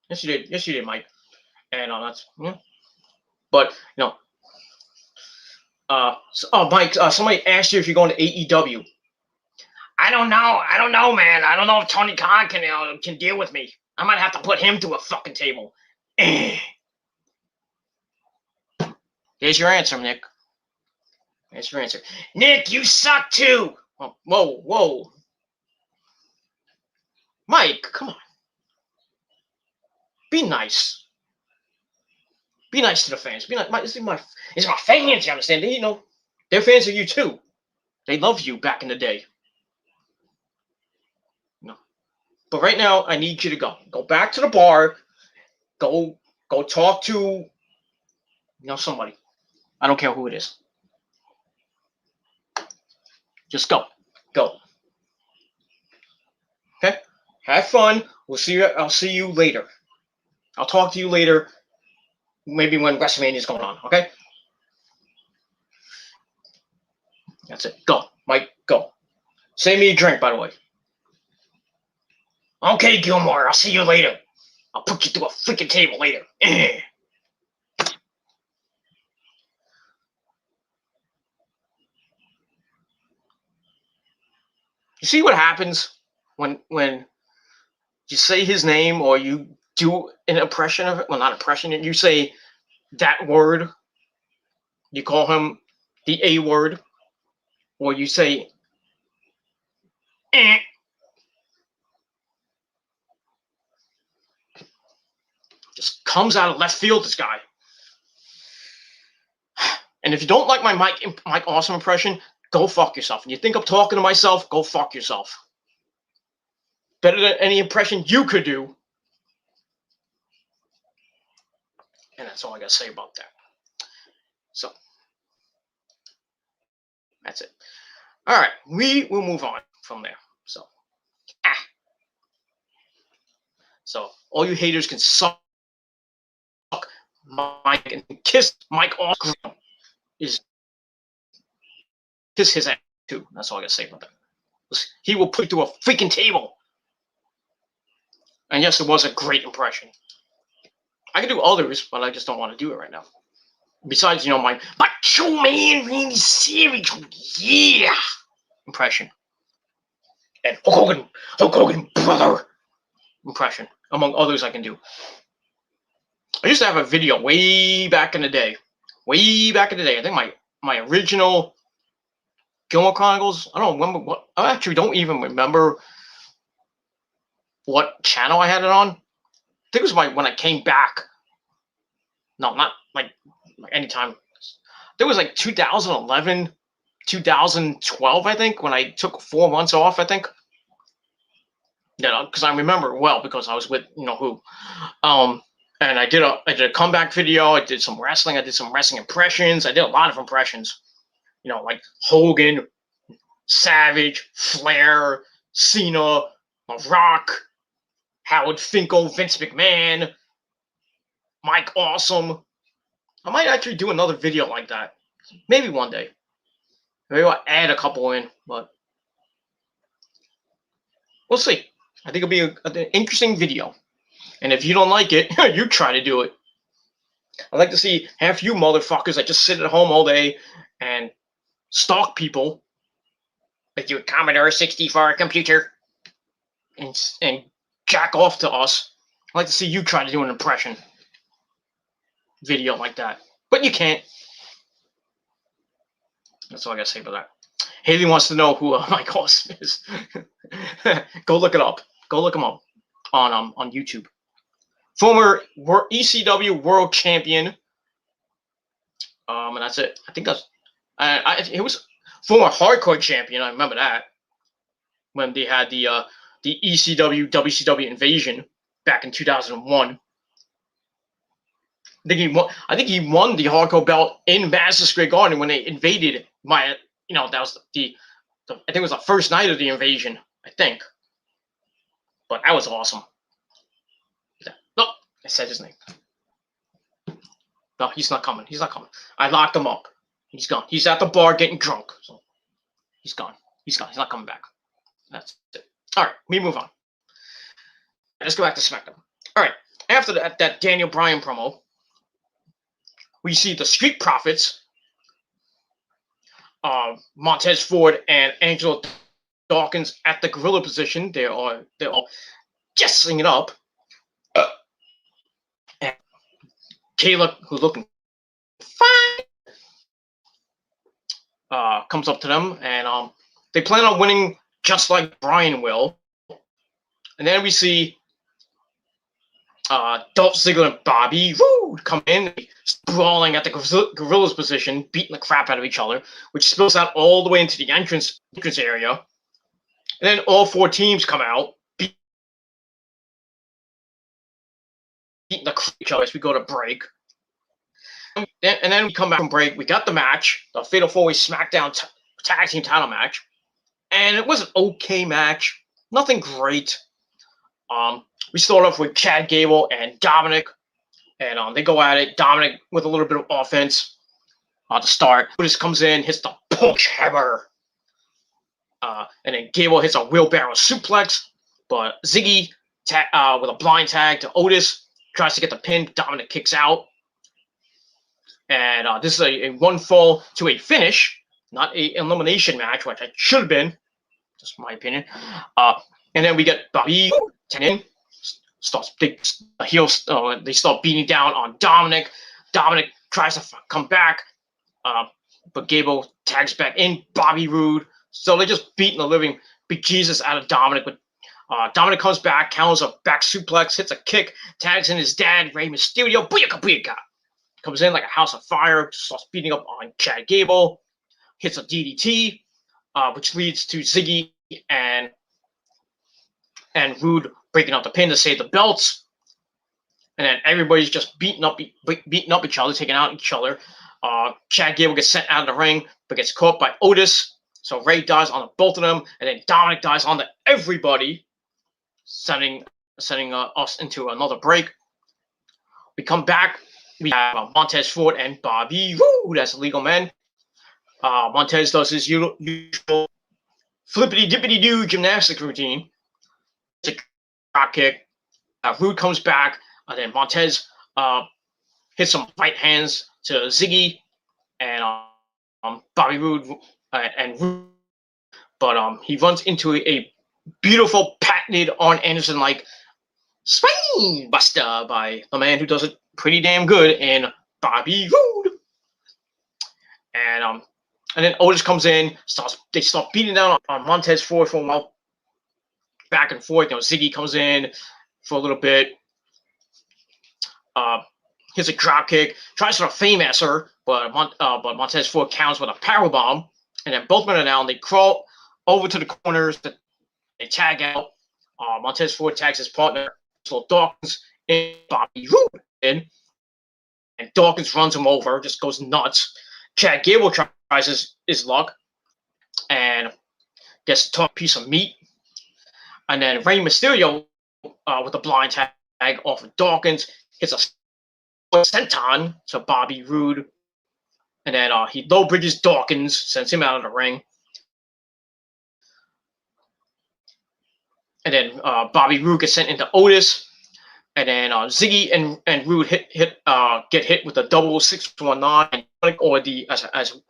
Yes, you did. Yes, you did, Mike. And that's But Mike, somebody asked you if you're going to AEW. I don't know, man. I don't know if Tony Khan can deal with me. I might have to put him through a fucking table. There's your answer, Nick. There's your answer. Nick, you suck too. Oh, whoa. Mike, come on. Be nice. Be nice to the fans. Be nice. It's my fans, you understand? They're fans of you too. They love you back in the day. No. But right now, I need you to go. Go back to the bar. Go talk to somebody. I don't care who it is. Just go. Go. Okay? Have fun. I'll see you later. I'll talk to you later. Maybe when WrestleMania is going on, okay? That's it. Go. Mike, go. Save me a drink, by the way. Okay, Gilmore, I'll see you later. I'll put you through a freaking table later. You see what happens when you say his name or you do an impression of it? Well, not impression. You say that word. You call him the A word. Or you say, Just comes out of left field, this guy. And if you don't like my Mike Awesome impression, go fuck yourself. And you think I'm talking to myself, go fuck yourself. Better than any impression you could do. And that's all I got to say about that. So, that's it. All right, we will move on from there. So all you haters can suck Mike and kiss Mike off. Is kiss his ass. too. That's all I gotta say about that. He will put you through a freaking table. And yes, it was a great impression. I can do others, but I just don't want to do it right now. Besides, my Macho Man Randy Savage, yeah, impression. And Hulk Hogan brother impression, among others I can do. I used to have a video way back in the day. I think my original Gilmore Chronicles, I don't remember what, I actually don't even remember what channel I had it on. I think it was when I came back. No, not like anytime. There was like 2011, 2012, I think, when I took 4 months off, I think. Yeah, because I remember it well because I was with who. And I did a comeback video. I did some wrestling. I did some wrestling impressions. I did a lot of impressions. Like Hogan, Savage, Flair, Cena, The Rock, Howard Finkel, Vince McMahon, Mike Awesome. I might actually do another video like that. Maybe one day. Maybe I'll add a couple in, but we'll see. I think it'll be an interesting video. And if you don't like it, you try to do it. I'd like to see half you motherfuckers that just sit at home all day and stalk people with your Commodore 64 computer and jack off to us. I'd like to see you try to do an impression video like that. But you can't. That's all I gotta say about that. Haley wants to know who Mike Awesome is. Go look it up. Go look him up on YouTube. Former ECW World Champion. And that's it. I think that's. It was former Hardcore Champion. I remember that when they had the ECW WCW Invasion back in 2001. I think he won the Hardcore belt in Madison Square Garden when they invaded that was I think it was the first night of the invasion, I think. But that was awesome. No, I said his name. No, he's not coming. I locked him up. He's gone. He's at the bar getting drunk. So he's gone. He's not coming back. That's it. All right, we move on. Let's go back to SmackDown. All right, after that Daniel Bryan promo, we see the Street Profits, Montez Ford and Angelo Dawkins at the gorilla position. They're all jessing it up. And Kayla, who's looking fine, comes up to them, and they plan on winning just like Bryan will. And then we see Dolph Ziggler and Bobby come in, brawling at the Gorilla's position, beating the crap out of each other, which spills out all the way into the entrance area. And then all 4 teams come out, beating the crap out of each other as we go to break. And then we come back from break. We got the match, the Fatal 4-Way Smackdown Tag Team title match. And it was an okay match. Nothing great. We start off with Chad Gable and Dominic, and they go at it. Dominic with a little bit of offense to start. Otis comes in, hits the punch hammer, and then Gable hits a wheelbarrow suplex, but Ziggy with a blind tag to Otis tries to get the pin. Dominic kicks out, and this is a 1 fall to a finish, not a elimination match, which it should have been, just my opinion. And then we get Bobby in. They start beating down on Dominic. Dominic tries to come back, but Gable tags back in Bobby Roode. So they're just beating the living bejesus out of Dominic. But Dominic comes back, counters a back suplex, hits a kick, tags in his dad, Rey Mysterio. Booyaka, booyaka. Comes in like a house of fire, starts beating up on Chad Gable, hits a DDT, which leads to Ziggy and Roode breaking up the pin to save the belts. And then everybody's just beating up each other, taking out each other. Chad Gable gets sent out of the ring, but gets caught by Otis. So Ray dies on both of them, and then Dominic dies on everybody, sending us into another break. We come back. We have Montez Ford and Bobby Roode as legal men. Montez does his usual flippity dippity doo gymnastic routine. It's a drop kick. Rude comes back, and then Montez hits some right hands to Ziggy and Bobby Roode and Rude, but he runs into a beautiful patented Arn Anderson like spine buster by the man who does it pretty damn good in Bobby Roode. And then Otis comes in, they start beating down on Montez Ford for a while, back and forth. Ziggy comes in for a little bit, hits a drop kick, tries for a Fameasser, but Montez Ford counts with a powerbomb, and then both men are down. They crawl over to the corners, they tag out. Montez Ford tags his partner, so Dawkins and Bobby Roode in, and Dawkins runs him over, just goes nuts. Chad Gable tries his luck and gets a tough piece of meat. And then Rey Mysterio with a blind tag off of Dawkins hits a senton to Bobby Roode. And then he low bridges Dawkins, sends him out of the ring. And then Bobby Roode gets sent into Otis. And then Ziggy and Roode get hit with a double 619, or the as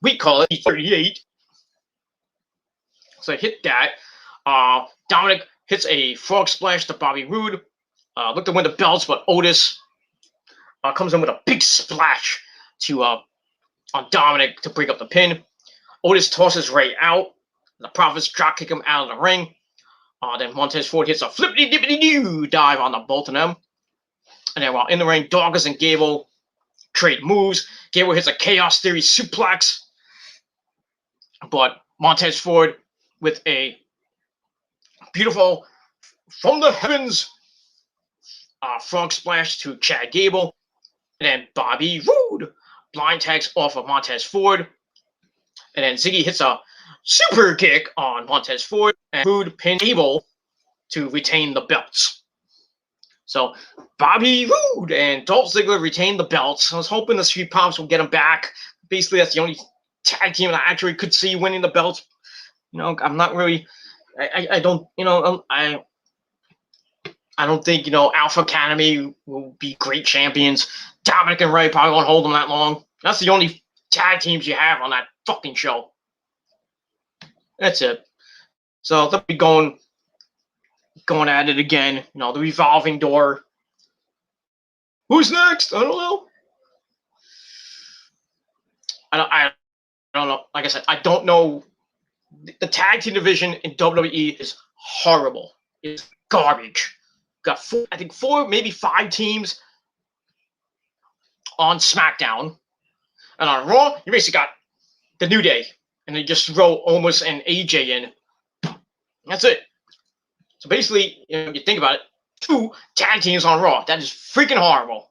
we call it 38. So hit that. Dominic hits a frog splash to Bobby Roode. Look to win the belts, but Otis comes in with a big splash on Dominic to break up the pin. Otis tosses Ray out. The Profits drop kick him out of the ring. Then Montez Ford hits a flippity dippity doo dive on the both of them. And then while in the ring, Dawkins and Gable trade moves. Gable hits a Chaos Theory suplex. But Montez Ford with a beautiful from the heavens frog splash to Chad Gable. And then Bobby Roode blind tags off of Montez Ford. And then Ziggy hits a super kick on Montez Ford, and Roode pins Gable to retain the belts. So Bobby Roode and Dolph Ziggler retain the belts. I was hoping the Street Profits will get them back. Basically, that's the only tag team that I actually could see winning the belts. I'm not really. I don't. I don't think Alpha Academy will be great champions. Dominic and Ray probably won't hold them that long. That's the only tag teams you have on that fucking show. That's it. So they'll be going at it again. The revolving door. Who's next? I don't know. I don't know. Like I said, I don't know. The tag team division in WWE is horrible. It's garbage. Got four, maybe 5 teams on SmackDown, and on Raw, you basically got the New Day. And they just throw Omos and AJ in. That's it. So basically, you think about it, 2 tag teams on Raw. That is freaking horrible.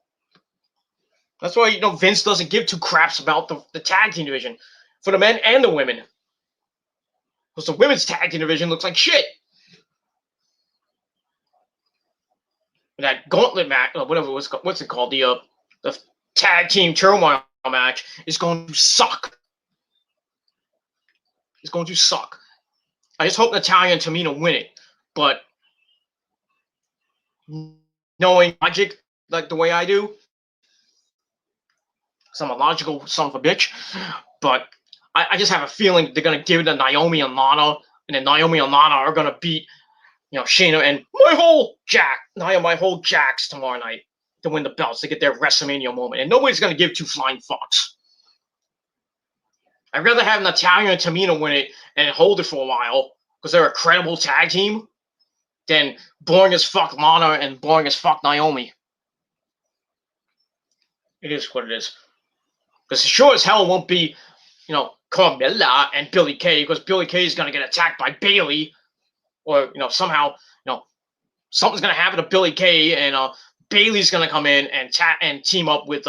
That's why Vince doesn't give 2 craps about the tag team division for the men and the women. Because the women's tag team division looks like shit. That gauntlet match, whatever what's it called, the tag team turmoil match is going to suck. It's going to suck. I just hope Natalya and Tamina win it. But knowing logic like the way I do, because I'm a logical son of a bitch, but I just have a feeling they're going to give it to Naomi and Lana, and then Naomi and Lana are going to beat Shayna and my whole Jax tomorrow night to win the belts, to get their WrestleMania moment. And nobody's going to give 2 flying fucks. I'd rather have Natalya and Tamina win it and hold it for a while because they're a credible tag team than boring as fuck Lana and boring as fuck Naomi. It is what it is. Because sure as hell won't be, Carmella and Billie Kay, because Billie Kay is going to get attacked by Bayley, or somehow something's going to happen to Billie Kay, and Bayley's going to come in and team up with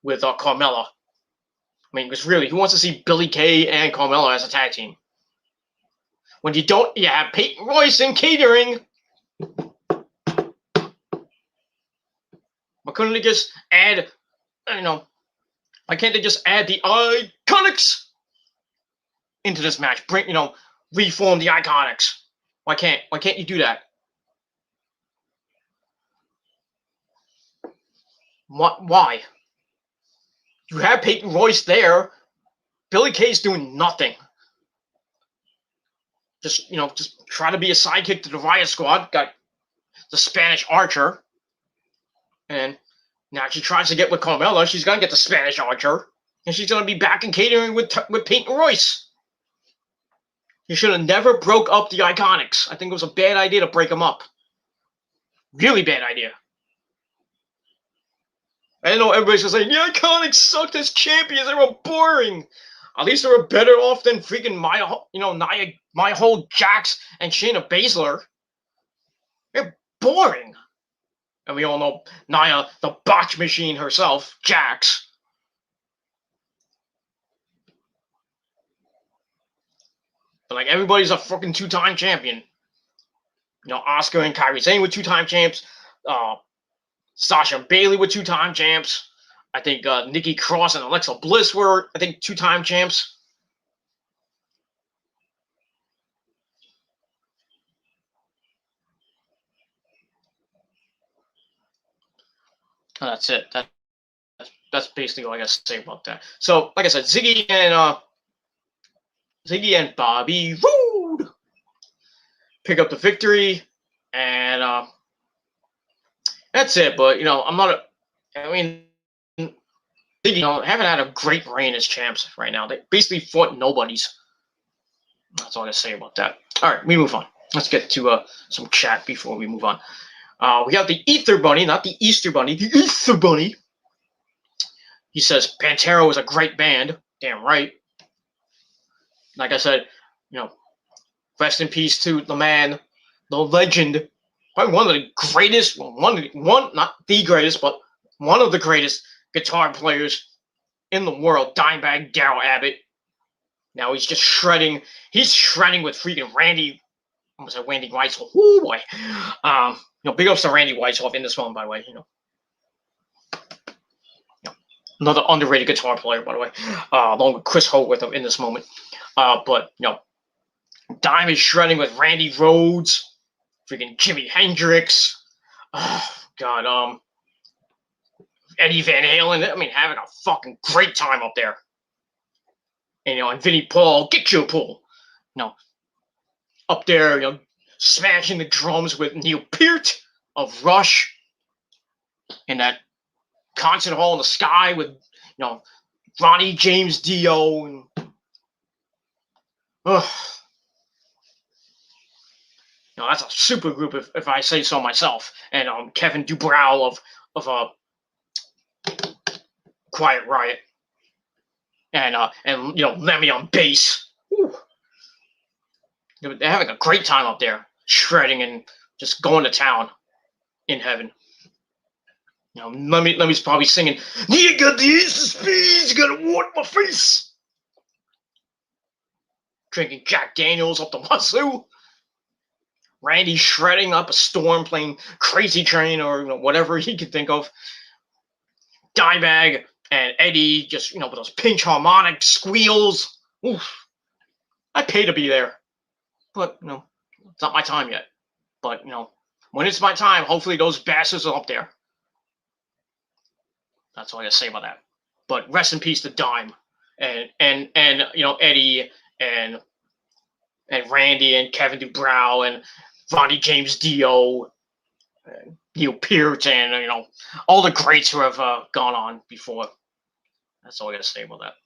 Carmella. I mean, because really, who wants to see Billie Kay and Carmella as a tag team? When you have Peyton Royce in catering. But couldn't they just add, Why can't they just add the Iconics into this match? Reform the Iconics. Why can't you do that? Why? You have Peyton Royce there. Billy Kay's doing nothing. Just try to be a sidekick to the Riot Squad. Got the Spanish Archer. And now she tries to get with Carmella. She's going to get the Spanish Archer. And she's going to be back in catering with Peyton Royce. You should have never broke up the Iconics. I think it was a bad idea to break them up. Really bad idea. I know everybody's just saying, the Iconics sucked as champions. They were boring. At least they were better off than freaking my whole Jax and Shayna Baszler. They're boring. And we all know Nia, the botch machine herself, Jax. But like everybody's a fucking 2-time champion. Asuka and Kairi Sane were 2-time champs. Sasha and Bayley were 2-time champs. I think Nikki Cross and Alexa Bliss were, 2-time champs. That's it. That's basically all I got to say about that. So, like I said, Ziggy and Bobby Roode pick up the victory, and that's it. But I'm not. Ziggy haven't had a great reign as champs right now. They basically fought nobodies. That's all I got to say about that. All right, we move on. Let's get to some chat before we move on. We got the Ether Bunny, not the Easter Bunny, the Ether Bunny. He says Pantera was a great band. Damn right. Like I said, rest in peace to the man, the legend, probably one of the greatest, not the greatest, but one of the greatest guitar players in the world, Dimebag Darrell Abbott. Now he's just shredding. He's shredding with freaking Randy. I almost said Randy Weisshoff. Oh boy. Big ups to Randy Weisshoff in this one, by the way. Another underrated guitar player, by the way, along with Chris Hogarth in this moment. But Dime is shredding with Randy Rhoads, freaking Jimi Hendrix. God, Eddie Van Halen. Having a fucking great time up there. And Vinnie Paul, get your pull. Up there, smashing the drums with Neil Peart of Rush in that concert hall in the sky with, Ronnie James Dio and that's a super group if I say so myself. And Kevin Dubrow of Quiet Riot. And Lemmy on bass. Whew. They're having a great time up there, shredding and just going to town in heaven. Lemmy's probably singing, "You got the ace of spades, you gotta water my face." Drinking Jack Daniels up the wazoo. Randy shredding up a storm, playing Crazy Train or whatever he could think of. Dimebag and Eddie just with those pinch harmonic squeals. Oof. I pay to be there, but it's not my time yet. But when it's my time, hopefully those bastards are up there. That's all I gotta say about that. But rest in peace to Dime and Eddie and Randy and Kevin Dubrow and Ronnie James Dio, and Neil Peart, and all the greats who have gone on before. That's all I gotta say about that.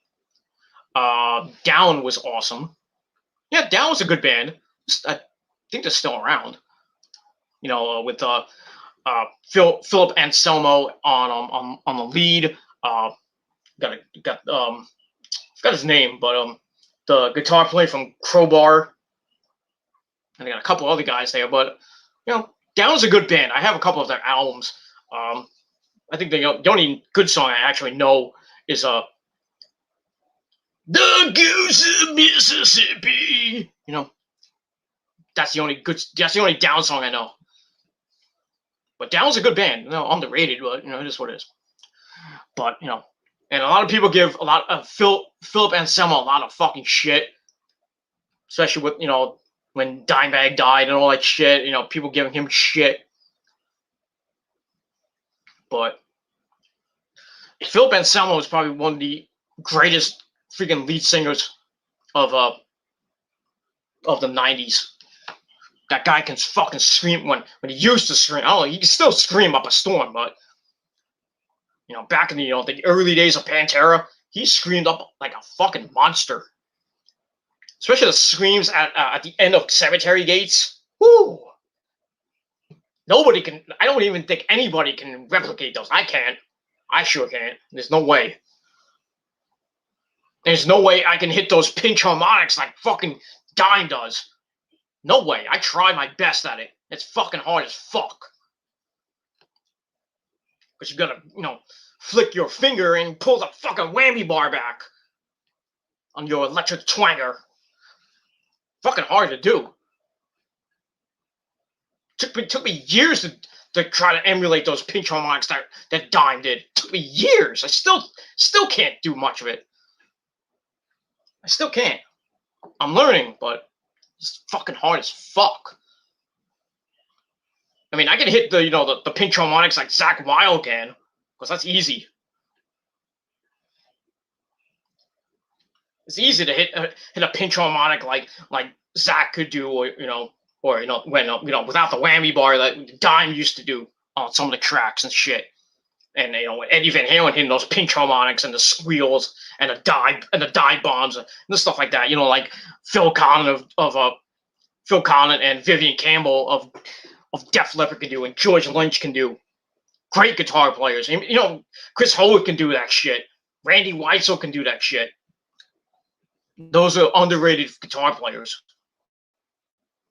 Down was awesome. Yeah, Down was a good band. I think they're still around. With Philip Anselmo on the lead. Forgot his name, but the guitar player from Crowbar. And they got a couple other guys there, but Down's a good band. I have a couple of their albums. I think the only good song I actually know is "The Goose of Mississippi." That's the only Down song I know. But Down's a good band. Underrated, but it is what it is. But And a lot of people give a lot of Philip Anselmo a lot of fucking shit, especially with when Dimebag died and all that shit. People giving him shit, but Philip Anselmo is probably one of the greatest freaking lead singers of the '90s. That guy can fucking scream when he used to scream. I don't know, he can still scream up a storm, but back in the early days of Pantera, he screamed up like a fucking monster. Especially the screams at the end of Cemetery Gates. Woo! Nobody can. I don't even think anybody can replicate those. I can't. I sure can't. There's no way. There's no way I can hit those pinch harmonics like fucking Dime does. No way. I try my best at it. It's fucking hard as fuck. But you gotta, flick your finger and pull the fucking whammy bar back on your electric twanger. Fucking hard to do. Took me years to try to emulate those pinch harmonics that Dime did. Took me years. I still can't do much of it. I still can't. I'm learning, but it's fucking hard as fuck. I mean, I can hit the pinch harmonics like Zakk Wylde can, because that's easy. It's easy to hit a pinch harmonic like Zakk could do, or without the whammy bar that Dime used to do on some of the tracks and shit. And Eddie Van Halen hitting those pinch harmonics and the squeals and the dive bombs and stuff like that. Like Phil Collin Phil Collin and Vivian Campbell of Def Leppard can do, and George Lynch can do. Great guitar players. Chris Howitt can do that shit. Randy Weitzel can do that shit. Those are underrated guitar players.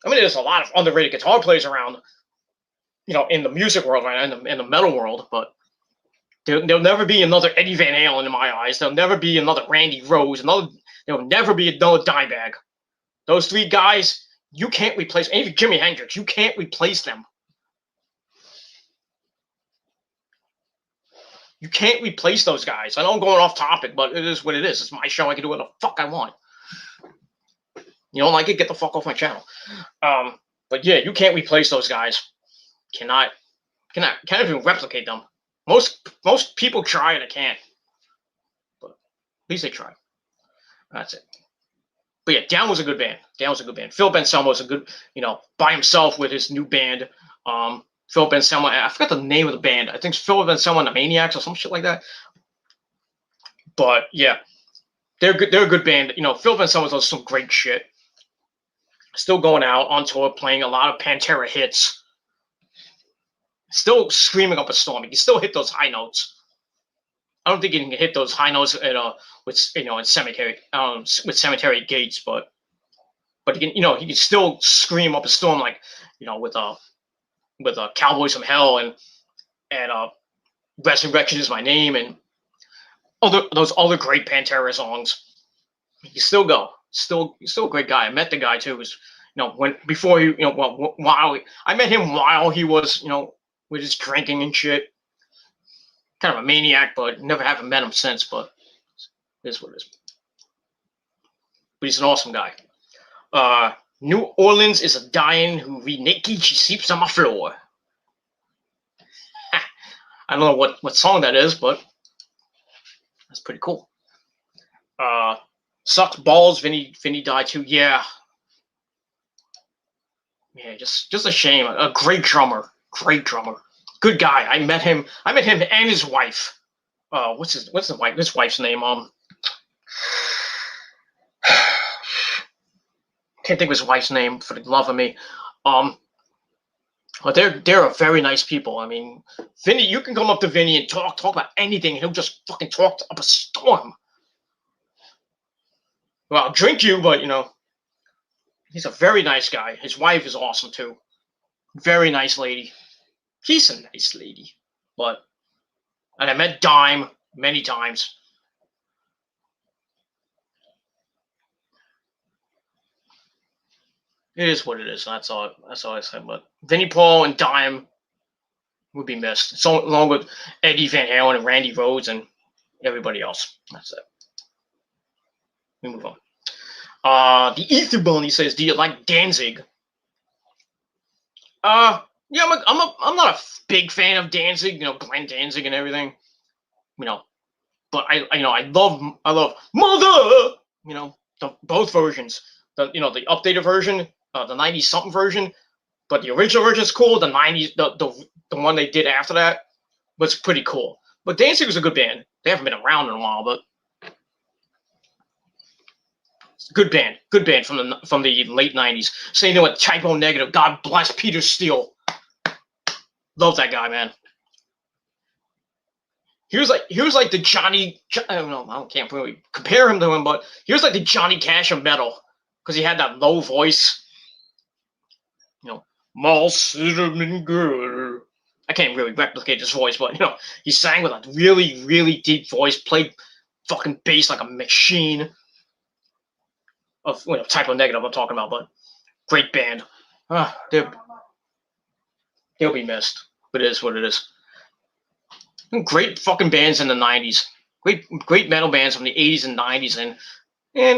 I mean, there's a lot of underrated guitar players around, in the music world right now, in the metal world, but there'll never be another Eddie Van Halen in my eyes. There'll never be another Randy Rose. There'll never be another Dimebag. Those three guys, you can't replace. Even Jimi Hendrix, you can't replace them. You can't replace those guys. I know I'm going off topic, but it is what it is. It's my show. I can do what the fuck I want. You don't like it? Get the fuck off my channel. But yeah, you can't replace those guys. Can't even replicate them. Most people try and they can't. But at least they try. That's it. But yeah, Down was a good band. Philip Anselmo was a good, by himself with his new band. Philip Anselmo, I forgot the name of the band. I think it's Philip Anselmo and the Maniacs or some shit like that. But yeah, they're good. They're a good band. Philip Anselmo does some great shit. Still going out on tour, playing a lot of Pantera hits. Still screaming up a storm. He can still hit those high notes. I don't think he can hit those high notes in Cemetery Gates, but he can still scream up a storm like with Cowboys from Hell and Resurrection Is My Name and those other great Pantera songs. He can still go. He's still a great guy. I met the guy too. While I met him while he was with his drinking and shit. Kind of a maniac, but never haven't met him since. But it is what it is. But he's an awesome guy. New Orleans is a dying who read naked. She sleeps on my floor. I don't know what song that is, but that's pretty cool. Sucks balls. Vinny died too. Yeah, just a shame. A great drummer. Good guy. I met him and his wife. What's his wife's name? Can't think of his wife's name for the love of me. But they're very nice people. I mean, Vinny, you can come up to Vinny and talk about anything, and he'll just fucking talk up a storm. Well, I'll drink you, but he's a very nice guy. His wife is awesome too. Very nice lady. She's a nice lady. And I met Dime many times. It is what it is. That's all I said. But Vinnie Paul and Dime would be missed. So along with Eddie Van Halen and Randy Rhoads and everybody else. That's it. We move on. The Ether Bunny says, "Do you like Danzig?" Yeah, I'm not a big fan of Danzig. Glenn Danzig and everything. But I love Mother. Both versions. The updated version, the 90s something version, but the original version is cool. The 90s, the one they did after that was pretty cool. But Danzig was a good band. They haven't been around in a while, but good band from the late 90s. Same thing with Typo Negative. God bless Peter Steele. Love that guy, man. He was like the Johnny. I don't know. I can't really compare him to him, but he was like the Johnny Cash of metal because he had that low voice. Mall cinnamon girl. I can't really replicate his voice, but he sang with a really, really deep voice, played fucking bass like a machine. Of Typo Negative, I'm talking about, but great band. They'll be missed, but it is what it is. Great fucking bands in the 90s. Great metal bands from the 80s and 90s and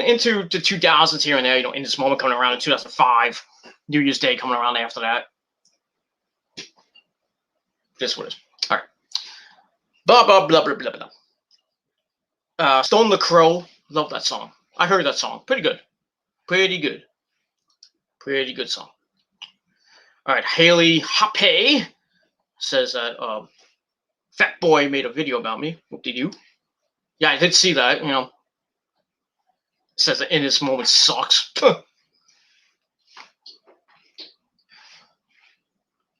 into the 2000s here and there. In this moment coming around in 2005, New Year's Day coming around after that. Just what it is. All right. Blah blah blah blah blah blah. Stone the Crow. Love that song. I heard that song. Pretty good. Pretty good song. All right. Haley Hoppe says that Fat Boy made a video about me. What did you? Yeah, I did see that. Says that In This Moment sucks.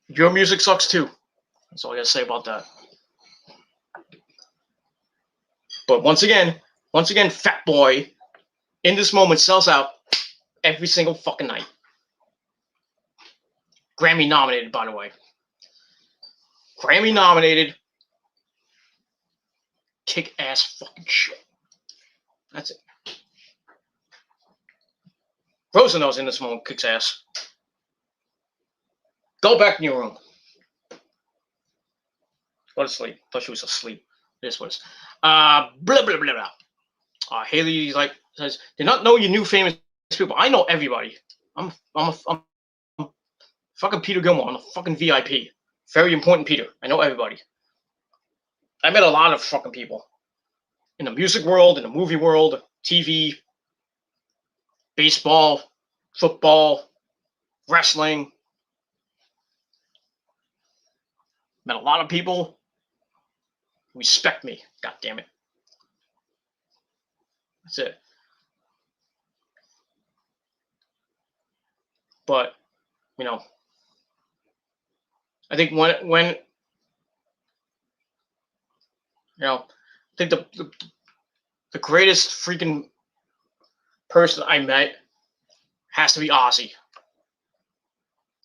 Your music sucks too. That's all I gotta say about that. But once again, Fat Boy, In This Moment sells out every single fucking night. Grammy nominated, by the way. Grammy nominated. Kick ass fucking shit. That's it. Rosa knows In This Moment kicks ass. Go back in your room. Go to sleep. Thought she was asleep. This was. Blah blah blah blah. Haley says, "Did not know you knew famous people. I know everybody. I'm fucking Peter Gilmore. I'm a fucking VIP. Very important Peter. I know everybody. I met a lot of fucking people in the music world, in the movie world, TV, baseball, football, wrestling. Met a lot of people who respect me. God damn it. That's it. But I think when I think the greatest freaking person I met has to be Ozzy.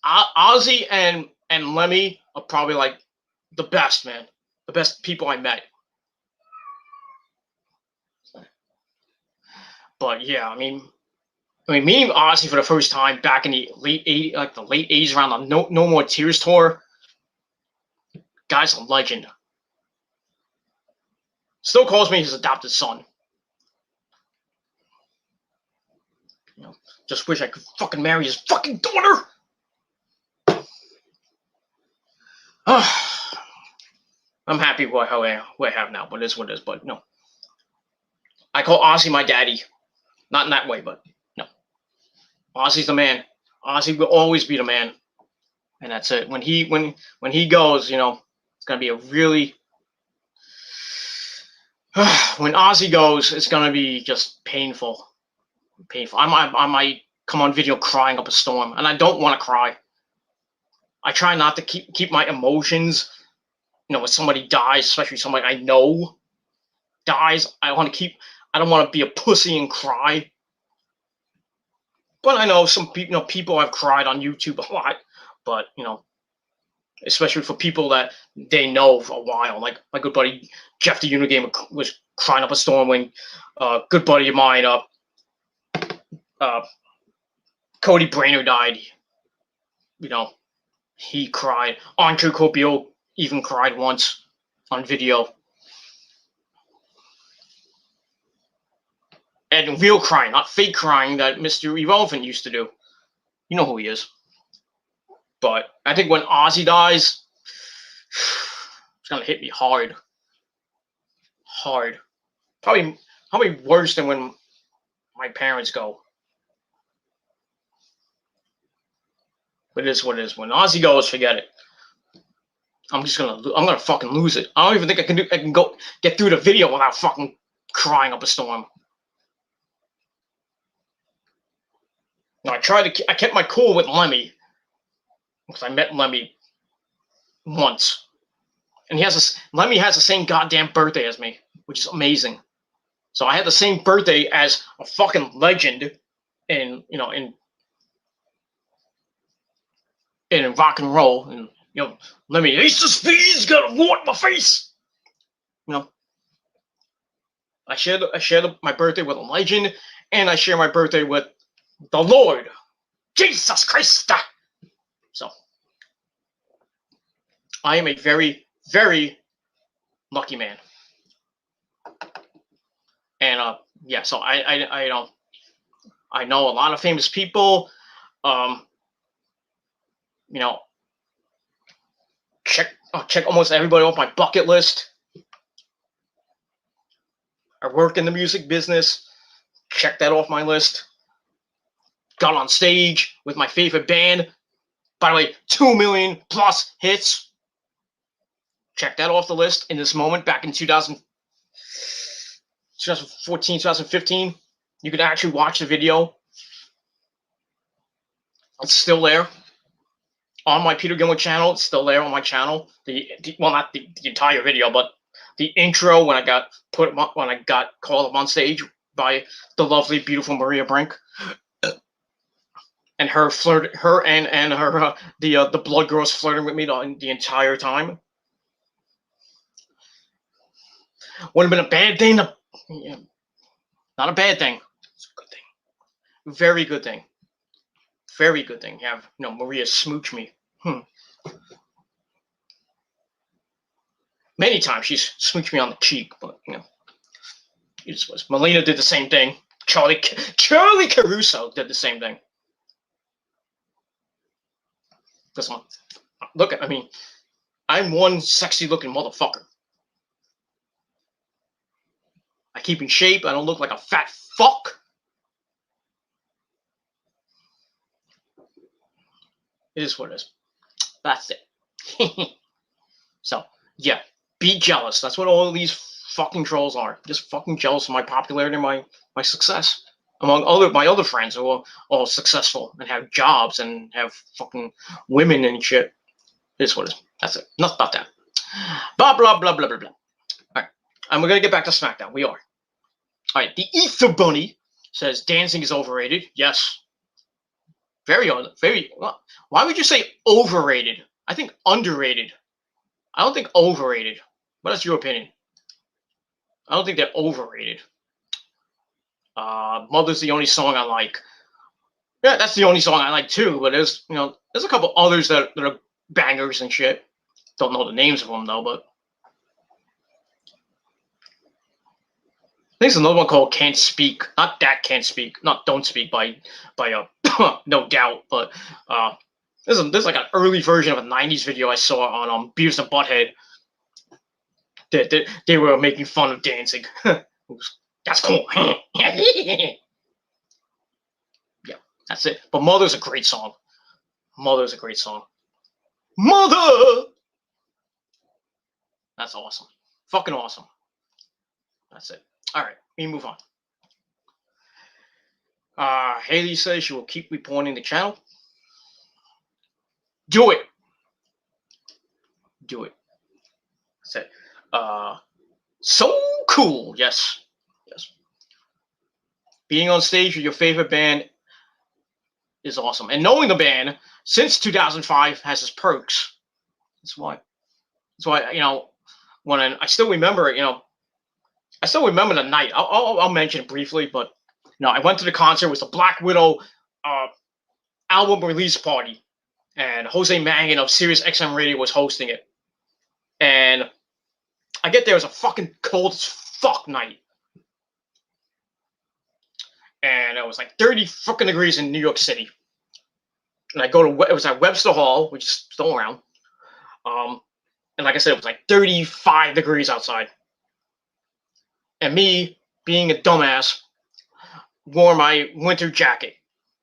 Ozzy and Lemmy are probably like the best, man. The best people I met. But yeah, I mean meeting Ozzy for the first time back in the late 80s, around the No More Tears tour. Guy's a legend. Still calls me his adopted son. Just wish I could fucking marry his fucking daughter. I'm happy with how I have now, but it is what it is. But no, I call Ozzy my daddy. Not in that way, but no. Ozzy's the man. Ozzy will always be the man, and that's it. When he goes, it's gonna be a really. When Ozzy goes, it's gonna be just painful. I might come on video crying up a storm, and I don't want to cry. I try not to keep my emotions. When somebody dies, especially somebody I know dies, I don't want to be a pussy and cry. But I know some people have cried on YouTube a lot. But especially for people that they know for a while, like my good buddy Jeff the Unigamer was crying up a storm when good buddy of mine, Cody Brainerd died. He cried. Andre Copio even cried once on video. And real crying, not fake crying that Mr. Irrelevant used to do. You know who he is. But I think when Ozzy dies, it's gonna hit me hard. Hard. Probably worse than when my parents go. But it is what it is. When Ozzy goes, forget it. I'm gonna fucking lose it. I don't even think I can go get through the video without fucking crying up a storm. Now, I kept my cool with Lemmy because I met Lemmy once, and Lemmy has the same goddamn birthday as me, which is amazing. So I had the same birthday as a fucking legend in rock and roll, and Lemmy, Ace of Speed's got a wart in my face. I shared my birthday with a legend, and I share my birthday with the Lord, Jesus Christ. So I am a very, very lucky man. And yeah, so I know a lot of famous people. Check almost everybody off my bucket list. I work in the music business. Check that off my list. Got on stage with my favorite band. By the way, 2 million plus hits. Check that off the list in this moment back in 2014, 2015. You could actually watch the video. It's still there on my Peter Gilmore channel. It's still there on my channel. Well, not the entire video, but the intro when I got called up on stage by the lovely, beautiful Maria Brink, and the blood girls flirting with me the entire time. Would have been a bad thing. Not a bad thing. It's a good thing. Very good thing. Very good thing. Have Maria smooch me. Many times she's smooched me on the cheek, but it just was. Melina did the same thing. Charlie Caruso did the same thing. Look, I'm one sexy looking motherfucker. I keep in shape. I don't look like a fat fuck. It is what it is. That's it. So, yeah. Be jealous. That's what all of these fucking trolls are. Just fucking jealous of my popularity and my success. Among my other friends who are all successful and have jobs and have fucking women and shit. It is what it is. That's it. Enough about that. Blah, blah, blah, blah, blah, blah. All right. And we're going to get back to Smackdown. We are. All right. The Ether Bunny says dancing is overrated. Yes. Very. Well, why would you say overrated? I think underrated. I don't think overrated. But that's your opinion. I don't think they're overrated. Mother's the only song I like. Yeah, that's the only song I like too. But there's a couple others that are bangers and shit. Don't know the names of them though, but I think there's another one called "Can't Speak." Not that "Can't Speak," not "Don't Speak" by No Doubt, but there's like an early version of a '90s video I saw on Beavis and Butthead. They were making fun of dancing. That's cool. Yeah, that's it. But Mother's a great song. Mother's a great song. Mother! That's awesome. Fucking awesome. That's it. All right, we move on. Haley says she will keep reporting the channel. Do it. Do it. That's it. So cool. Yes. Yes. Being on stage with your favorite band is awesome. And knowing the band since 2005 has its perks. That's why, when I still remember it, I still remember the night. I'll mention it briefly, but I went to the concert. It was the Black Widow album release party, and Jose Mangan of Sirius XM Radio was hosting it. And I get there, it was a fucking cold as fuck night. and it was like 30 fucking degrees in New York City. And I go to it was at Webster Hall, which is still around. And like I said, it was like 35 degrees outside. And me, being a dumbass, wore my winter jacket.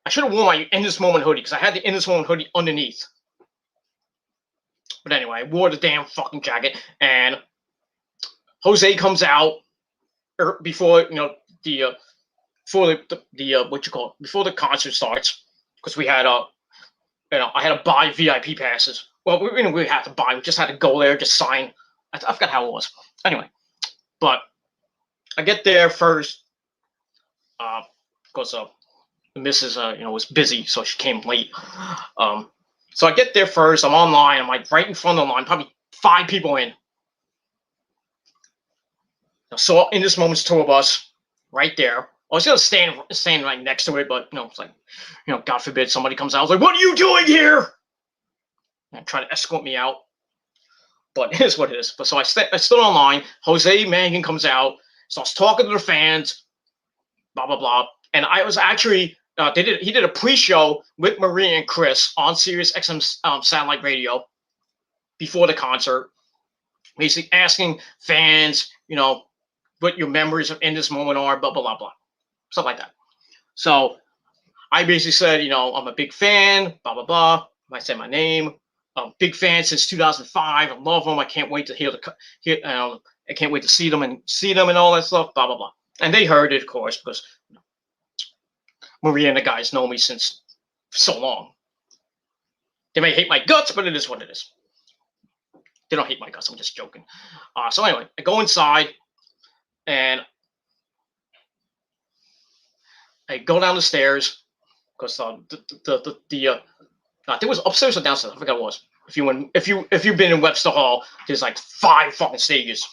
I should have worn my In This Moment hoodie because I had the In This Moment hoodie underneath. But anyway, I wore the damn fucking jacket, and Jose comes out before the what you call it, before the concert starts, because we had I had to buy VIP passes. Well, we had to buy. We just had to go there, just sign. I forgot how it was. Anyway, but I get there first because the missus was busy, so she came late. So I get there first. I'm online. I'm like right in front of the line, probably 5 people in. So In This Moment's tour bus right there. I was gonna stand right next to it, but it's like, God forbid somebody comes out. I was like, "What are you doing here?" And try to escort me out. But it is what it is. But so I stood online. Jose Mangan comes out, starts talking to the fans, blah blah blah. And I was actually he did a pre-show with Maria and Chris on Sirius XM satellite radio before the concert, basically asking fans, what your memories of In This Moment are, blah blah blah blah, stuff like that. So I basically said, I'm a big fan, blah blah blah. I said my name. Big fan since 2005. I love them. I can't wait to I can't wait to see them and all that stuff. Blah blah blah. And they heard it, of course, because Maria and the guys know me since so long. They may hate my guts, but it is what it is. They don't hate my guts. I'm just joking. So anyway, I go inside and I go down the stairs because I think it was upstairs or downstairs. I forgot what it was. If you've been in Webster Hall, there's like 5 fucking stages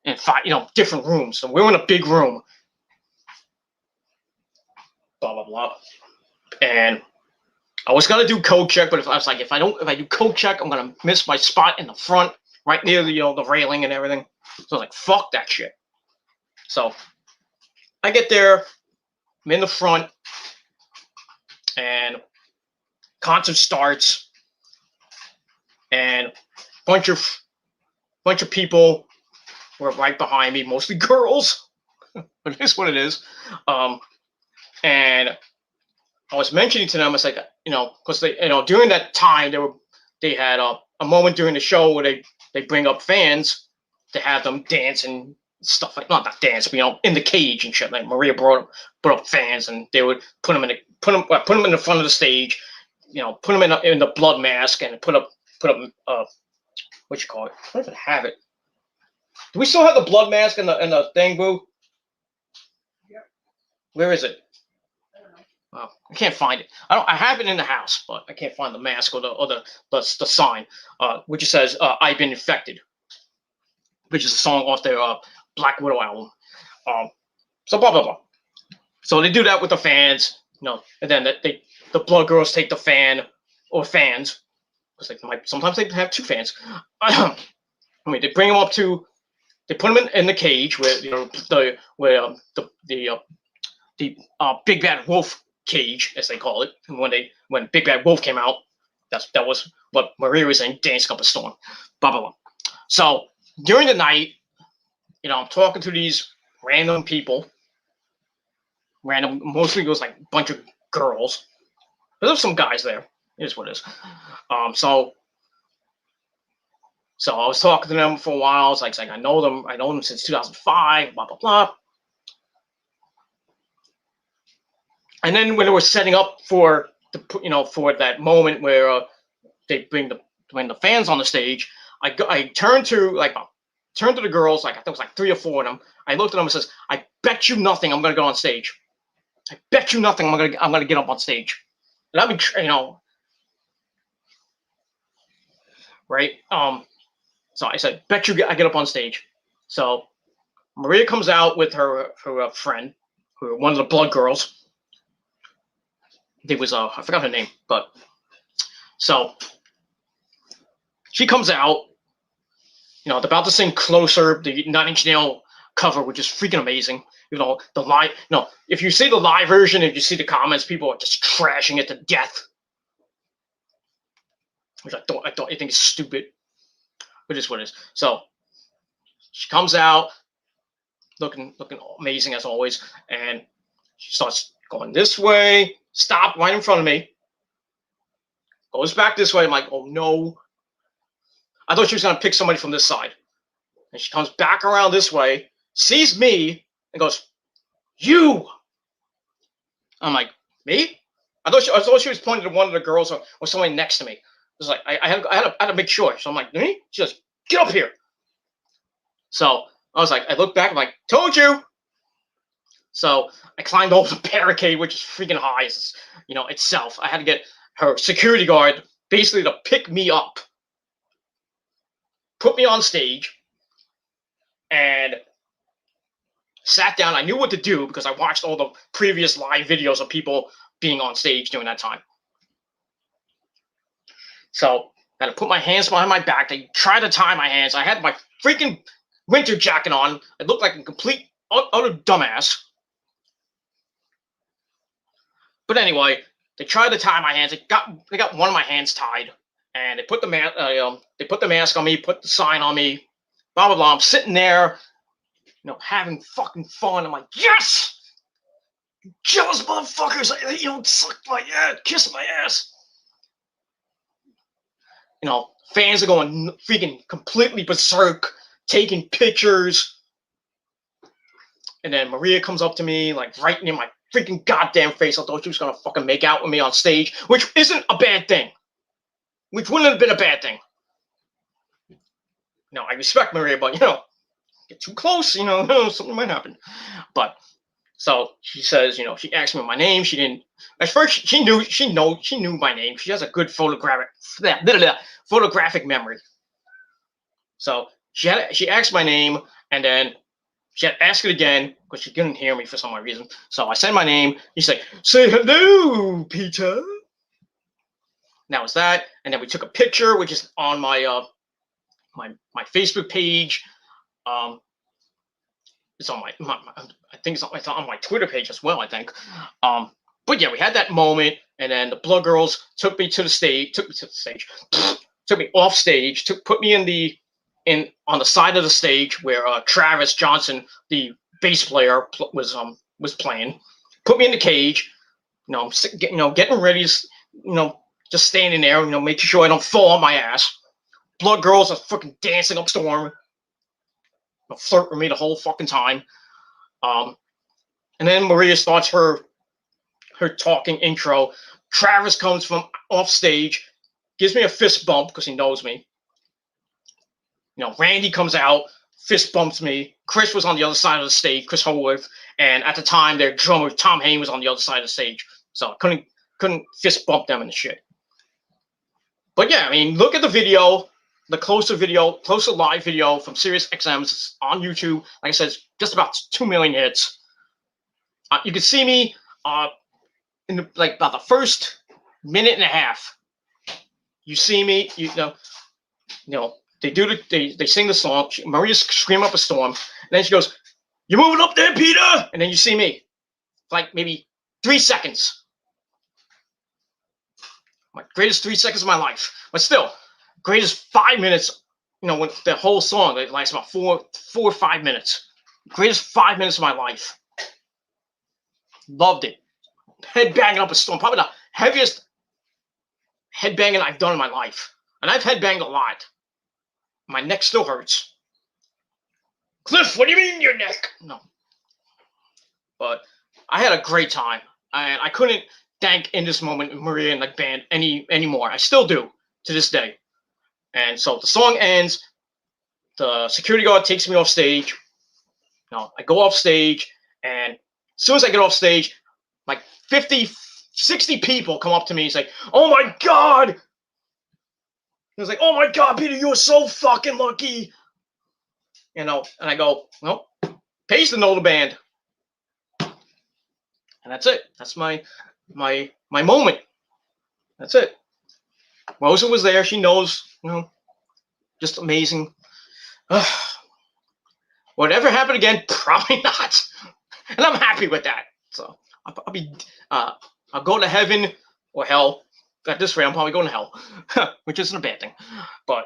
and 5 different rooms. So we're in a big room. Blah blah blah. And I was gonna do code check, but if I do code check, I'm gonna miss my spot in the front, right near the railing and everything. So I was like, fuck that shit. So I get there, I'm in the front, and concert starts, and a bunch of people were right behind me, mostly girls. But it is what it is. And I was mentioning to them, it's like, because they, during that time they had a moment during the show where they bring up fans to have them dance and stuff like not dance, but in the cage and shit. Like Maria brought up fans, and they would put them in the front of the stage, put them in the blood mask, and put up what you call it? I don't even have it. Do we still have the blood mask in the thing, Boo? Yeah. Where is it? Well, I can't find it. I have it in the house, but I can't find the mask or the sign, which says "I've been infected," which is a song off their Black Widow album. So blah blah blah. So they do that with the fans, and then the Blood Girls take the fan or fans, because sometimes they have 2 fans. I mean, they bring them up to, they put them in the cage where the Big Bad Wolf cage, as they call it. And when Big Bad Wolf came out, that was what Maria was saying, Dancing Up a Storm, blah blah blah. So during the night, I'm talking to these random people. Mostly it was like a bunch of girls. There's some guys there. It is what it is. So I was talking to them for a while. I was like, I know them since 2005, blah blah blah. And then when they were setting up for for that moment where they bring the fans on the stage, I turned to the girls, I think it was like 3 or 4 of them. I looked at them and says, "I bet you nothing I'm gonna go on stage. I bet you nothing I'm gonna get up on stage." And I mean, right? So I said, "Bet you I get up on stage." So Maria comes out with her friend, one of the Blood Girls. It was I forgot her name, but so she comes out, about to sing "Closer," the 9 Inch Nail cover, which is freaking amazing. You know, the live, if you see the live version, if you see the comments, people are just trashing it to death, which I think is stupid. But it is what it is. So she comes out looking amazing as always, and she starts going this way, stop right in front of me, goes back this way. I'm like, oh no. I thought she was going to pick somebody from this side. And she comes back around this way, sees me, and goes, you! I'm like, me? I thought she was pointing to one of the girls or somebody next to me. It was like, I had to make sure. So I'm like, me? She goes, get up here. So I was like, I look back, I'm like, told you. So I climbed over the barricade, which is freaking high, itself. I had to get her security guard basically to pick me up, put me on stage, and sat down. I knew what to do because I watched all the previous live videos of people being on stage during that time. So I had to put my hands behind my back. They tried to tie my hands. I had my freaking winter jacket on. I looked like a complete utter dumbass. But anyway, they tried to tie my hands. They got one of my hands tied, and they put the mask on me, put the sign on me, blah blah blah. I'm sitting there, having fucking fun. I'm like, yes, you jealous motherfuckers, suck my ass, kiss my ass. Fans are going freaking completely berserk, taking pictures. And then Maria comes up to me, like right in my freaking goddamn face. I thought she was gonna fucking make out with me on stage, which isn't a bad thing. Which wouldn't have been a bad thing. I respect Maria, but get too close, something might happen. But so she says, she asked me my name. She didn't at first. She knew my name. She has a good photographic memory. So she asked my name, and then she had to ask it again because she couldn't hear me for some reason. So I said my name. He's like, say hello, Peter. And that was that. And then we took a picture, which is on my my Facebook page. It's on my I think it's on my Twitter page as well, I think. But yeah, we had that moment, and then the Blood Girls took me off stage, put me on the side of the stage where Travis Johnson, the bass player, was playing. Put me in the cage, getting ready, just standing there, making sure I don't fall on my ass. Blood Girls are fucking dancing up storm, flirt with me the whole fucking time. And then Maria starts her talking intro. Travis comes from off stage, gives me a fist bump because he knows me. Randy comes out, fist bumps me. Chris was on the other side of the stage, Chris Holworth, and at the time their drummer Tom Hain was on the other side of the stage, so I couldn't fist bump them and shit. But yeah, I mean, look at the video, the closer live video from Sirius XM's on YouTube. Like I said, it's just about 2 million hits. You can see me in about the first minute and a half. You see me, they sing the song. Maria's screaming up a storm, and then she goes, "You moving up there, Peter?" And then you see me, like maybe 3 seconds. My greatest 3 seconds of my life, but still, greatest 5 minutes. When the whole song it lasts about 4 or 5 minutes. Greatest 5 minutes of my life. Loved it. Headbanging up a storm, probably the heaviest headbanging I've done in my life, and I've headbanged a lot. My neck still hurts. Cliff, what do you mean your neck? No. But I had a great time. I couldn't thank in this moment Maria and the band anymore. I still do to this day. And so the song ends. The security guard takes me off stage. I go off stage, and as soon as I get off stage, like 50, 60 people come up to me and say, "Oh my God!" He was like, "Oh my God, Peter, you're so fucking lucky." And I go, "Well, pays to know the band." And that's it. That's my moment. That's it. Rosa was there. She knows, just amazing. What Whatever happened again? Probably not. And I'm happy with that. So I'll go to heaven or hell. At this rate, I'm probably going to hell, which isn't a bad thing. But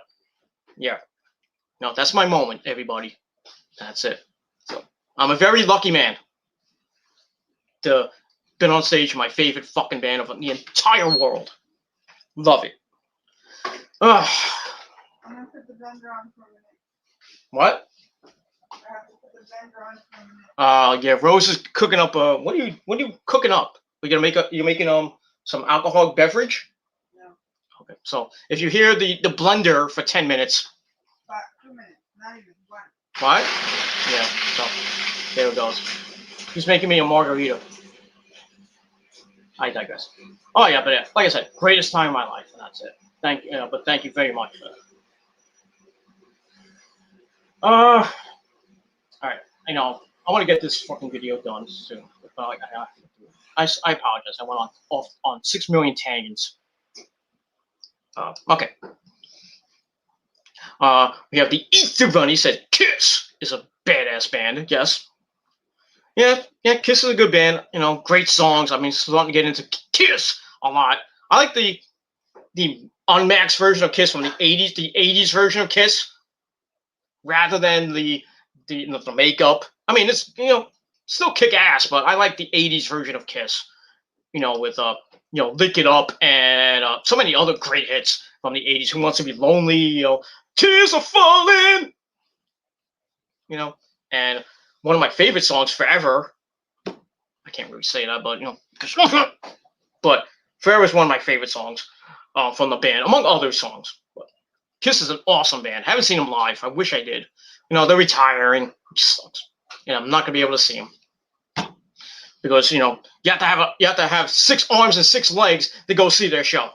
yeah, no, that's my moment, everybody. That's it. So I'm a very lucky man to been on stage with my favorite fucking band of the entire world. Love it. I'm gonna put the blender on for a minute. What? I have to put the blender on for a minute. Yeah, Rose is cooking up. What are you cooking up? You're making some alcoholic beverage. No. Okay, so if you hear the blender for 10 minutes. About 2 minutes, not even one. What? Yeah. So there it goes. He's making me a margarita. I digress. Oh yeah, but yeah, like I said, greatest time of my life, and that's it. Thank you very much for that. All right. I want to get this fucking video done soon. I apologize. I went off on 6 million tangents. Okay. We have the Ether Bunny said Kiss is a badass band. Yes. Yeah, Kiss is a good band. Great songs. I mean, starting to get into Kiss a lot. I like the unmaxed version of Kiss from the 80s, the 80s version of Kiss, rather than the makeup. I mean, it's still kick ass, but I like the 80s version of Kiss. With Lick It Up and so many other great hits from the 80s. Who Wants to Be Lonely? Tears Are Falling. And one of my favorite songs forever. I can't really say that, but but Forever is one of my favorite songs from the band, among other songs. But Kiss is an awesome band. Haven't seen them live. I wish I did. They're retiring, which sucks. I'm not gonna be able to see them because you have to have 6 arms and 6 legs to go see their show.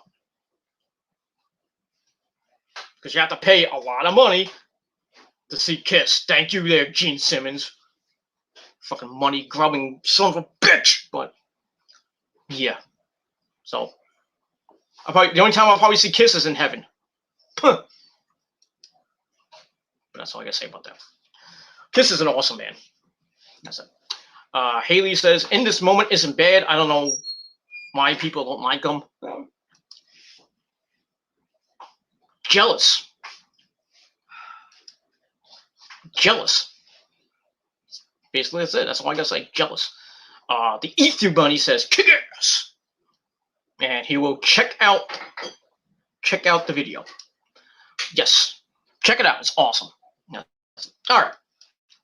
Because you have to pay a lot of money to see Kiss. Thank you there, Gene Simmons. Fucking money grubbing son of a bitch. But yeah. So the only time I'll probably see Kiss is in heaven. But that's all I gotta say about that. Kiss is an awesome band. That's it. Haley says, in this moment isn't bad. I don't know why people don't like them. Jealous. Basically, that's it. That's all I gotta say. Jealous. The Ether Bunny says, Kiss! And he will check out the video. Yes. Check it out. It's awesome. Yeah. All right.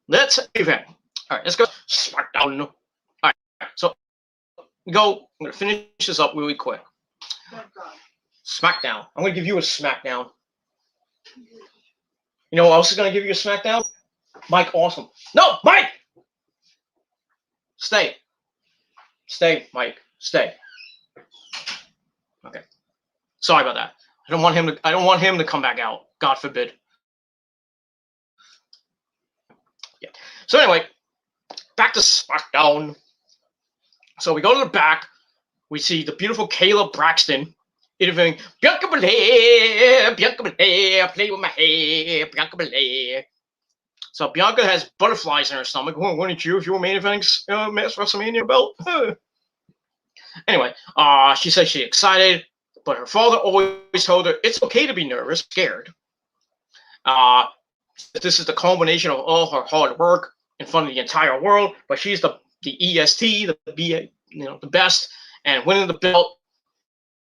Let's event. All right. Let's go. Smackdown. All right. So I'm gonna finish this up really quick. Smackdown. I'm gonna give you a Smackdown. You know what else is gonna give you a Smackdown? Mike Awesome. No, Mike. Stay, Mike. Stay. Okay. Sorry about that. I don't want him to come back out. God forbid. Yeah. So anyway, back to Smackdown. So we go to the back. We see the beautiful Kayla Braxton interviewing Bianca Belair, play with my hair, Bianca Belair. So Bianca has butterflies in her stomach. Wouldn't you if you were main eventing Mass WrestleMania belt? Anyway, she says she's excited, but her father always told her it's okay to be nervous, scared. This is the culmination of all her hard work in front of the entire world. But she's the EST, the best, and winning the belt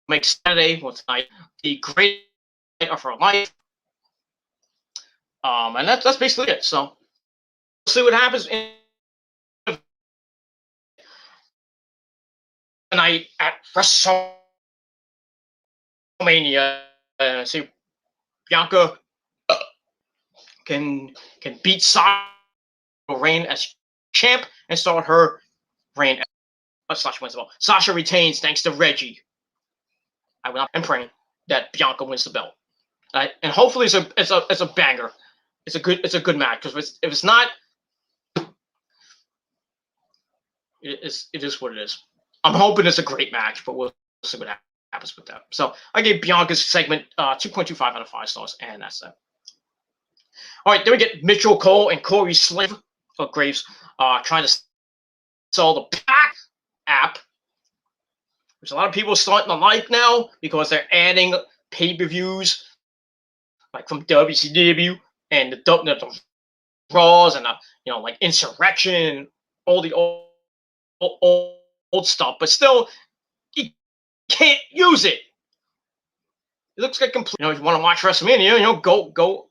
makes Saturday, tonight, the great night of her life. And that's basically it. So we'll see what happens tonight at WrestleMania. See Bianca can beat Sasha, reign as champ, and start her reign as Sasha wins the belt. Sasha retains thanks to Reggie. I'm praying that Bianca wins the belt, and hopefully it's a banger. It's a good match, because if it's not, it is what it is. I'm hoping it's a great match, but we'll see what happens with that. So I gave Bianca's segment 2.25 out of 5 stars, and that's that. All right, then we get Mitchell Cole and Corey Graves trying to sell the Pack app, which a lot of people are starting to like now because they're adding pay-per-views like from WCW and the Raws and like Insurrection and all the old stuff, but still you can't use it. It looks like complete. If you want to watch WrestleMania, go.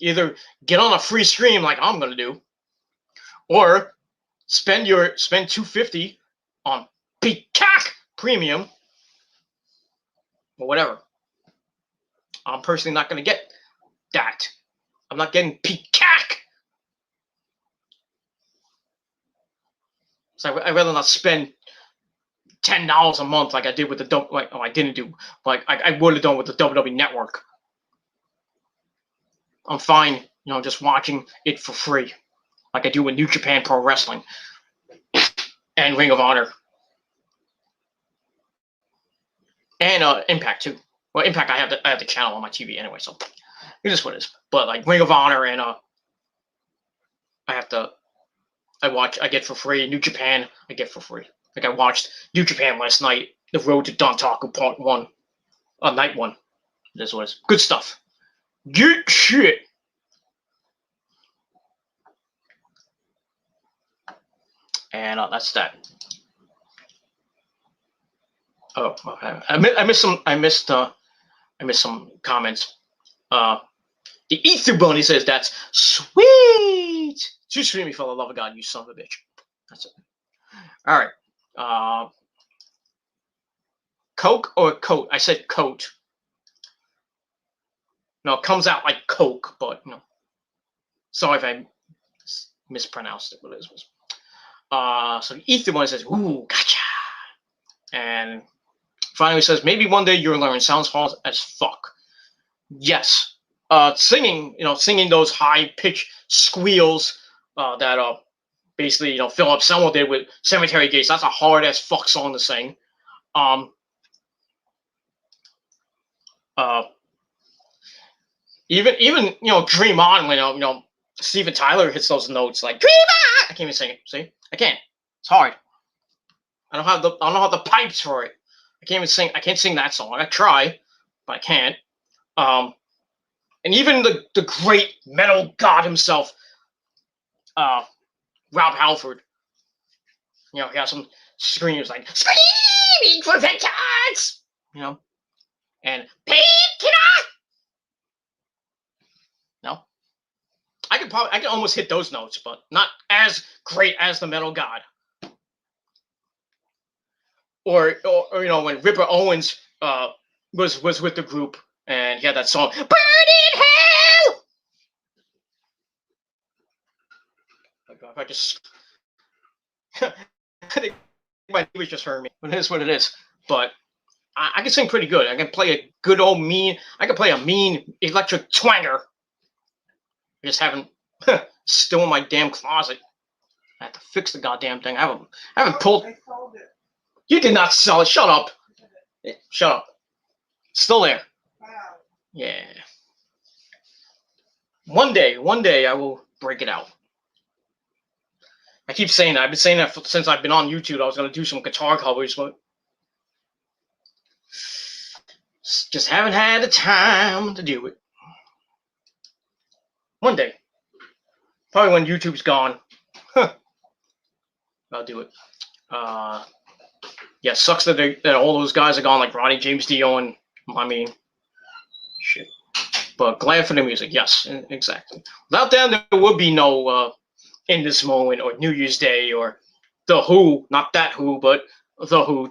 Either get on a free stream like I'm gonna do, or spend $250 on Peacock Premium or whatever. I'm personally not gonna get that. I'm not getting Peacock. So I'd rather not spend $10 a month like I did with the I didn't do like I would have done with the WWE Network. I'm fine, just watching it for free, like I do with New Japan Pro Wrestling and Ring of Honor and Impact too. Well, Impact I have the channel on my TV anyway, so it is what it is. But like Ring of Honor and I get for free. New Japan I get for free. Like I watched New Japan last night, The Road to Dontaku Part 1, Night 1. This was good stuff. Good shit. And that's that. Oh, okay. I missed some comments. The Ether Bunny says that's sweet. Too sweet me for the love of God, you son of a bitch. That's it. All right. Coke or coat? I said coat. No, it comes out like Coke, but sorry if I mispronounced it. What it was. So the Ether Bunny says, "Ooh, gotcha." And finally says, "Maybe one day you'll learn." Sounds hard as fuck. Yes. Singing those high pitched squeals that basically Philip Seymour did with Cemetery Gates. That's a hard as fuck song to sing. Even Dream On when Steven Tyler hits those notes like Dream On. I can't even sing it. See, I can't. It's hard. I don't have the pipes for it. I can't even sing. I can't sing that song. I try, but I can't. And even the great metal god himself, Rob Halford, he has some screams like "Screaming for vengeance," and "Painkiller." No, I can almost hit those notes, but not as great as the metal god. Or when Ripper Owens was with the group and he had that song "Burn in Hell." If I just I think my neighbors just heard me. But it is what it is. But I can sing pretty good. I can play a good old mean. I can play a mean electric twanger. I just haven't still in my damn closet. I have to fix the goddamn thing. I haven't pulled. I sold it. You did not sell it. Shut up. Shut up. Still there. Wow. Yeah. One day I will break it out. I keep saying that. I've been saying that since I've been on YouTube. I was going to do some guitar covers, but just haven't had the time to do it. One day. Probably when YouTube's gone. I'll do it. Yeah, sucks that all those guys are gone, like Ronnie James Dio and shit. But glad for the music, yes, exactly. Without them, there would be no In This Moment or New Year's Day or The Who, not that Who, but The Who,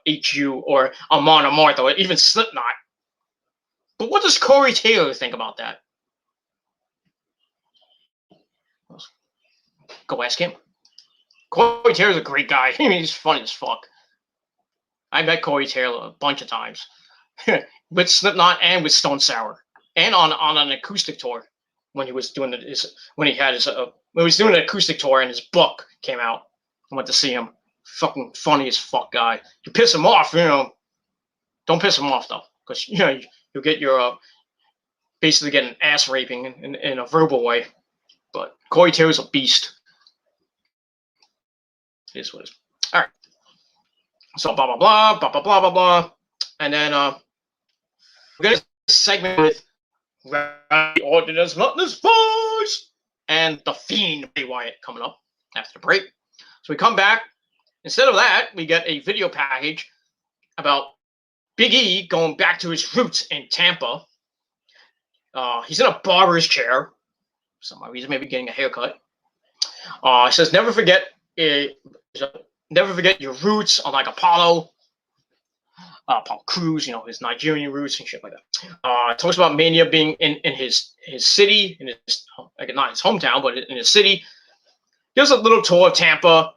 HU or Amon Amarth or even Slipknot. But what does Corey Taylor think about that? Go ask him. Corey Taylor's a great guy. He's funny as fuck. I met Corey Taylor a bunch of times with Slipknot and with Stone Sour, and on an acoustic tour when he was doing when he was doing an acoustic tour and his book came out. I went to see him. Fucking funny as fuck guy. You piss him off, don't piss him off though, because you'll get your basically get an ass raping in a verbal way. But Corey Taylor's a beast. It is what it is. All right. So blah blah blah blah blah blah blah blah, and then we're gonna segment with Randy Orton as Mountainous Boys and the Fiend Bray Wyatt coming up after the break. So we come back. Instead of that, we get a video package about Big E going back to his roots in Tampa. He's in a barber's chair. For some reason, maybe getting a haircut. It says, never forget your roots, unlike Apollo Crews, his Nigerian roots and shit like that. It talks about Mania being in his city, in his, not his hometown, but in his city. Gives a little tour of Tampa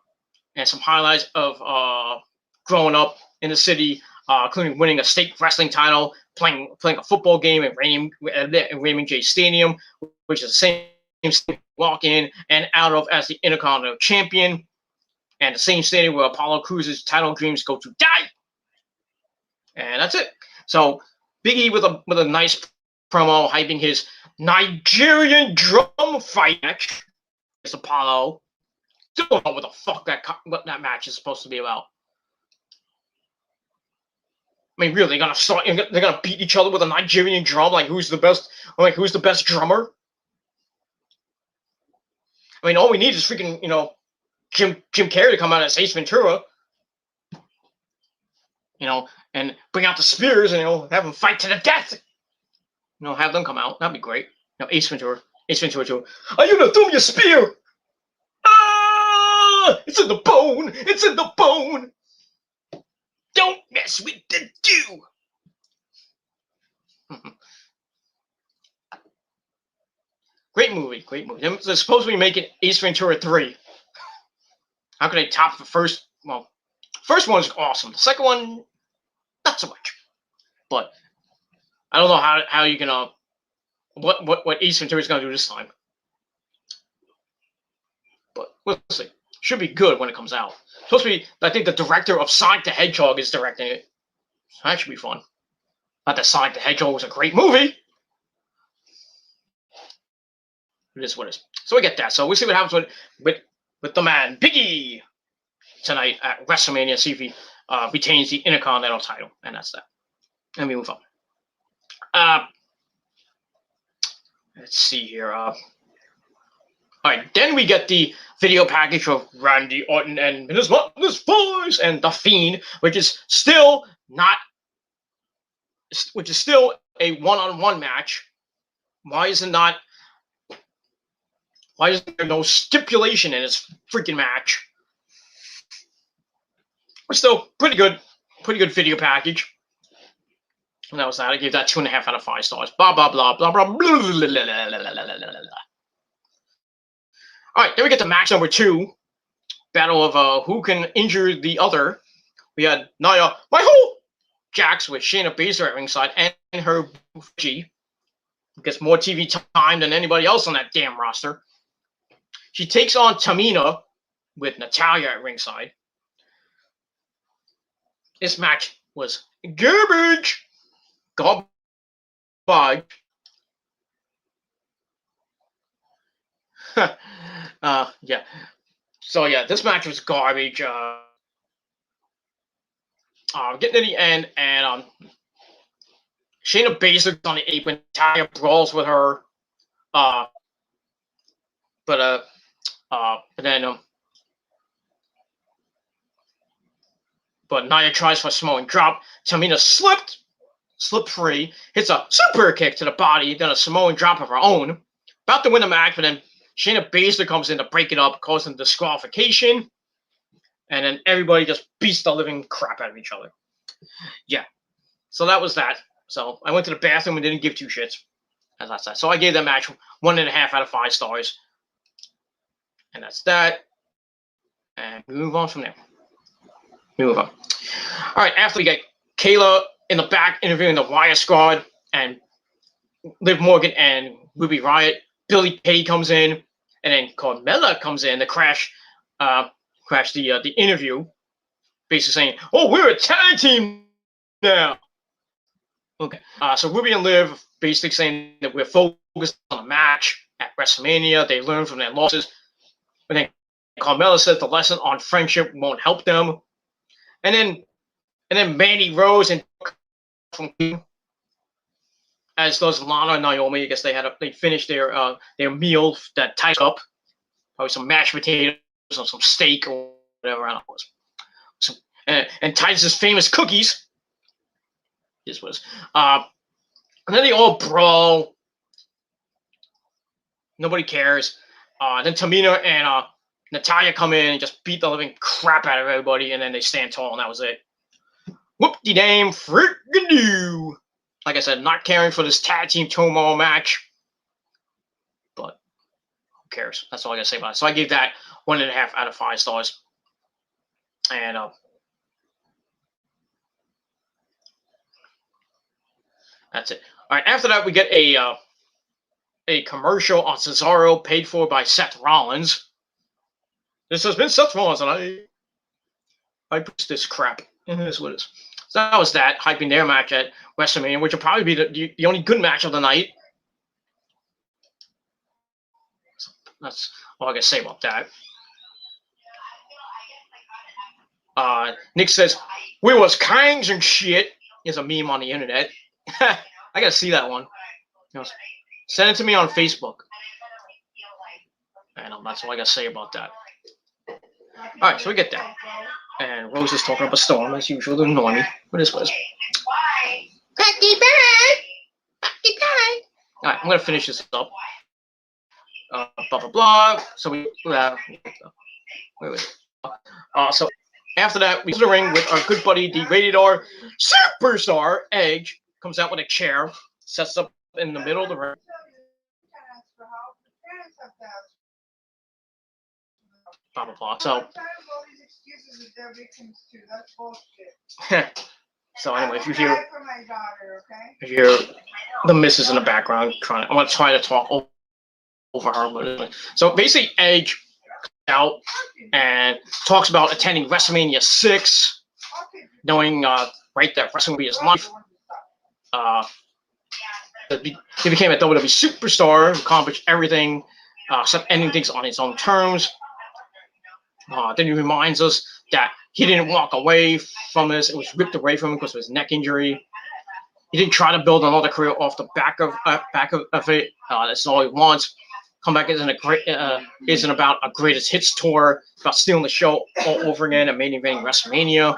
and some highlights of growing up in the city, including winning a state wrestling title, playing a football game at Raymond J. Stadium, which is the same walk in and out of as the Intercontinental Champion, and the same stadium where Apollo Crews' title dreams go to die. And that's it. So Big E with a nice promo hyping his Nigerian drum fight match. It's Apollo. Still don't know what the fuck what that match is supposed to be about. I mean, really, they're gonna beat each other with a Nigerian drum? Like who's the best? Who's the best drummer? I mean, all we need is freaking, Jim Carrey to come out as Ace Ventura, and bring out the spears and have them fight to the death. Have them come out. That'd be great. Ace Ventura 2. Are you gonna throw me a spear? Ah! It's in the bone. It's in the bone. Don't mess with the dew. Great movie. They're supposed to be making Ace Ventura 3. How could they top the first? Well, first one is awesome. The second one, not so much. But I don't know how you can what Ace Ventura is gonna do this time. But we'll see. Should be good when it comes out. Supposed to be. I think the director of Sonic the Hedgehog is directing it. So that should be fun. Not that Sonic the Hedgehog was a great movie. It is what it is. So we get that. So we'll see what happens with the man Big E tonight at WrestleMania. See if he retains the Intercontinental title, and that's that. Let me move on. Let's see here. All right, then we get the video package of Randy Orton and his Boys and the Fiend, which is still a one-on-one match. Why isn't there no stipulation in this freaking match? But still, pretty good video package. And that was that. I gave that 2.5 out of 5 stars. Blah blah blah blah blah. Blah, blah, blah, blah, blah. All right, then we get to match number 2. Battle of who can injure the other. We had Nia Jax with Shayna Baszler at ringside and her G. Gets more TV time than anybody else on that damn roster. She takes on Tamina with Natalya at ringside. This match was garbage. Garbage. Yeah. So yeah, this match was garbage. Getting to the end, and Shayna Baszler's on the apron. Natalya brawls with her. But Nia tries for a Samoan drop. Tamina slipped free, hits a super kick to the body, then a Samoan drop of her own. About to win the match, but then Shayna Baszler comes in to break it up, causing disqualification. And then everybody just beats the living crap out of each other. Yeah. So that was that. So I went to the bathroom and didn't give 2 shits. And that's that. So I gave that match 1.5 out of 5 stars. And that's that. And we move on from there. All right, after we get Kayla in the back interviewing the Riot Squad and Liv Morgan and Ruby Riot, Billy Kay comes in, and then Carmella comes in to crash the interview, basically saying, "Oh, we're a tag team now." Okay. So Ruby and Liv basically saying that we're focused on the match at WrestleMania. They learn from their losses. And then Carmella says the lesson on friendship won't help them. And then Mandy Rose and from as does Lana and Naomi. I guess they finished their meal that ties up. Probably some mashed potatoes or some steak or whatever. I don't know. And Titus's famous cookies. This was. And then they all brawl. Nobody cares. Then Tamina and Natalya come in and just beat the living crap out of everybody, and then they stand tall, and that was it. Whoop-de-dame friggin' Like I said, not caring for this tag team turmoil match, but who cares? That's all I gotta say about it. So I gave that 1.5 out of 5 stars. And that's it. All right. After that, we get a commercial on Cesaro paid for by Seth Rollins. This has been Seth Rollins, and I push this crap. And this is what it is. So that was that, hyping their match at WrestleMania, which will probably be the only good match of the night. So that's all I gotta say about that. Nick says, "We was kinds and shit." Is a meme on the internet. I gotta see that one. Send it to me on Facebook. And that's all I gotta say about that. All right, so we get that. And Rose is talking up a storm as usual to annoy me. What is this? Packy bag! Packy bag! All right, I'm gonna finish this up. Blah blah blah. So we so after that we go to the ring with our good buddy, the Rated R Superstar Edge. Comes out with a chair, sets up in the middle of the ring. Blah blah blah. So. So anyway, if you hear the missus in the background I'm gonna try to talk over her. But so basically, Edge comes out and talks about attending WrestleMania 6, knowing right that wrestling will be his life. He became a WWE superstar, accomplished everything except ending things on his own terms. Then he reminds us that he didn't walk away from this. It was ripped away from him because of his neck injury. He didn't try to build another career off the back of it. That's all he wants. Comeback isn't about a greatest hits tour, about stealing the show all over again and main eventing WrestleMania.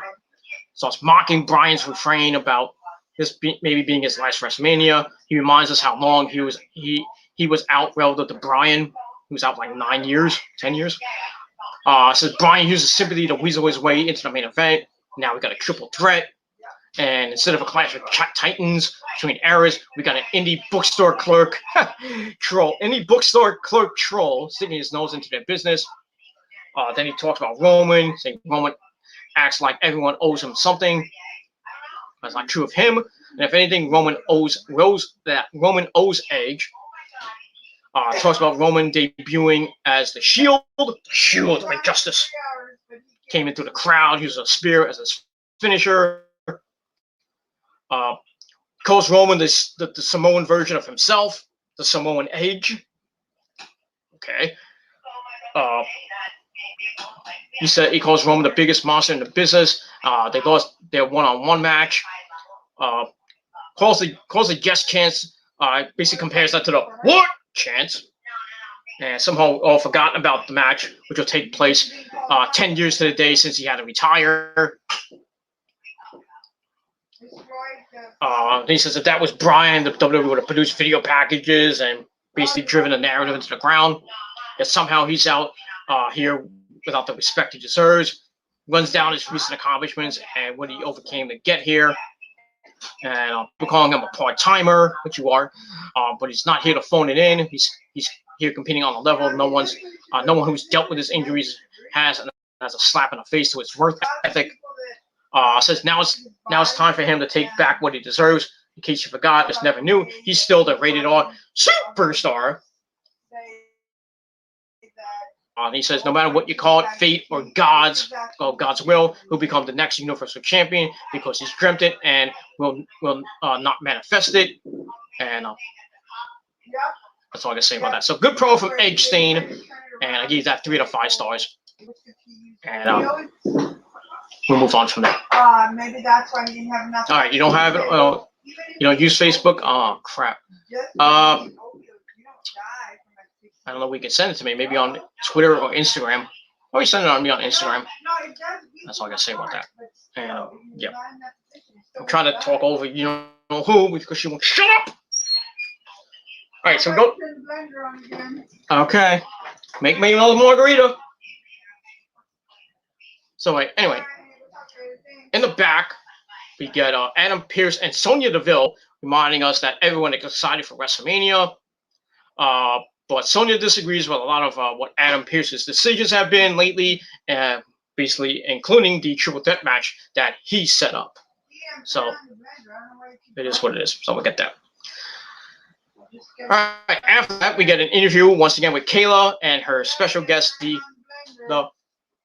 So it's mocking Bryan's refrain about this maybe being his last WrestleMania. He reminds us how long he was out relative to Bryan. He was out like 9 years, 10 years. Says Bryan uses sympathy to weasel his way into the main event. Now we got a triple threat. And instead of a clash of titans between eras, we got an indie bookstore clerk troll. Indie bookstore clerk troll sticking his nose into their business. Then he talks about Roman, saying Roman acts like everyone owes him something. That's not true of him. And if anything, Roman owes Edge. Talks about Roman debuting as the Shield of Injustice. Came into the crowd, used a spear as his finisher. Calls Roman the Samoan version of himself, the Samoan Edge. Okay. He calls Roman the biggest monster in the business. They lost their one-on-one match. Calls the guest chance. Basically compares that to the what chance. And somehow all forgotten about the match, which will take place 10 years to the day since he had to retire. He says that was Bryan, the WWE would have produced video packages and basically driven the narrative into the ground. That somehow he's out here without the respect he deserves. Runs down his recent accomplishments and what he overcame to get here. And we're calling him a part-timer, which you are, but he's not here to phone it in. He's here competing on a level no one who's dealt with his injuries has a slap in the face to his work ethic. Says now it's time for him to take back what he deserves. In case you forgot, just never knew, he's still the Rated R Superstar. He says, no matter what you call it, fate or God's will, he'll become the next Universal Champion because he's dreamt it and will not manifest it. And that's all I can say about that. So good promo from Edge Stain, and I gave that 3 out of 5 stars. And we'll move on from there. Maybe that's why he didn't have enough. All right, you don't have it. You don't use Facebook. Oh crap. I don't know. We can send it to me, maybe on Twitter or Instagram. Or you send it on me on Instagram. That's all I gotta say about that. And yeah, I'm trying to talk over you know who because she won't shut up. All right, so go. Okay, make me another margarita. So anyway, in the back we get Adam Pearce and Sonya Deville reminding us that everyone is excited for WrestleMania. But Sonya disagrees with a lot of what Adam Pearce's decisions have been lately, basically including the triple threat match that he set up. So it is what it is. So we'll get that. All right. After that, we get an interview once again with Kayla and her special guest, the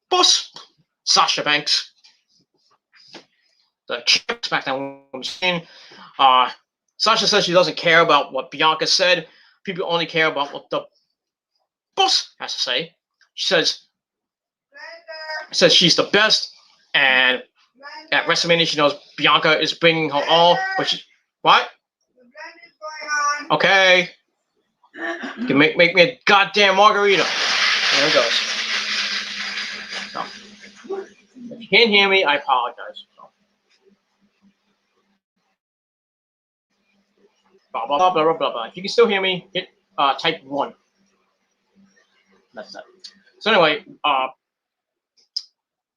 boss, Sasha Banks, the Smackdown Women's Champion. Sasha says she doesn't care about what Bianca said. People only care about what the boss has to say. She says she's the best, and at WrestleMania she knows Bianca is bringing her all. But what? Okay, you can make me a goddamn margarita. There it goes. So, if you can't hear me, I apologize. So. Blah, blah, blah, blah, blah, blah. If you can still hear me, hit type 1. That's that. So anyway,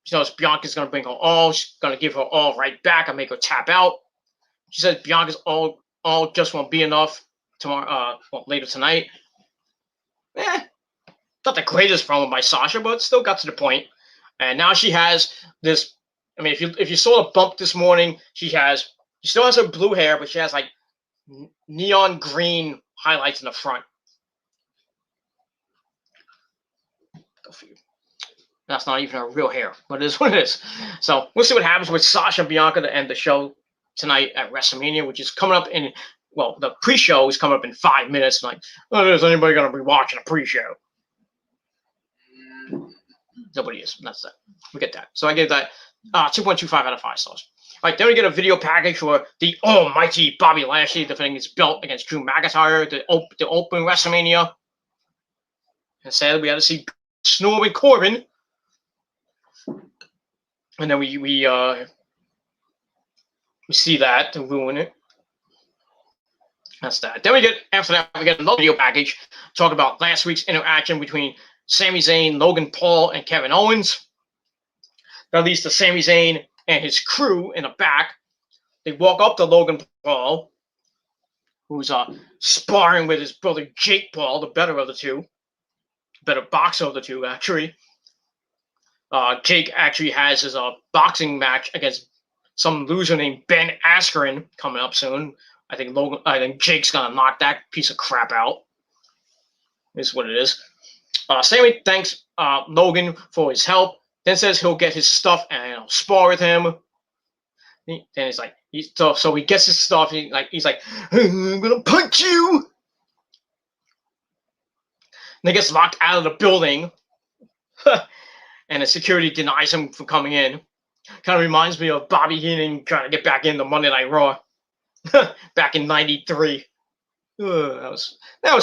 she knows Bianca's going to bring her all. She's going to give her all right back and make her tap out. She says Bianca's all just won't be enough tomorrow, later tonight. Not the greatest promo by Sasha, but still got to the point. And now she has this. I mean, if you saw the bump this morning, she still has her blue hair, but she has like neon green highlights in the front. Go for you. That's not even her real hair, but it is what it is. So we'll see what happens with Sasha and Bianca to end the show tonight at WrestleMania, which is coming up in, well, the pre-show is coming up in 5 minutes. Like, is anybody going to be watching a pre-show? Nobody is. That's that. We get that. So I gave that 2.25 out of 5 stars. All right, then we get a video package for the almighty Bobby Lashley defending his belt against Drew McIntyre, the open WrestleMania. And sadly, we had to see Snow and Corbin. And then we see that to ruin it. That's that. Then after that, we get another video package talk about last week's interaction between Sami Zayn, Logan Paul, and Kevin Owens. That leads to Sami Zayn and his crew in the back. They walk up to Logan Paul, who's sparring with his brother Jake Paul, the better of the two. Better boxer of the two, actually. Jake actually has his boxing match against some loser named Ben Askren coming up soon. I think Jake's gonna knock that piece of crap out. Is what it is. Sammy thanks Logan for his help. Then says he'll get his stuff and spar with him. Then he's like, so he gets his stuff. He's like, I'm gonna punch you. And he gets locked out of the building. And the security denies him from coming in. Kind of reminds me of Bobby Heenan trying to get back into Monday Night Raw back in '93. That was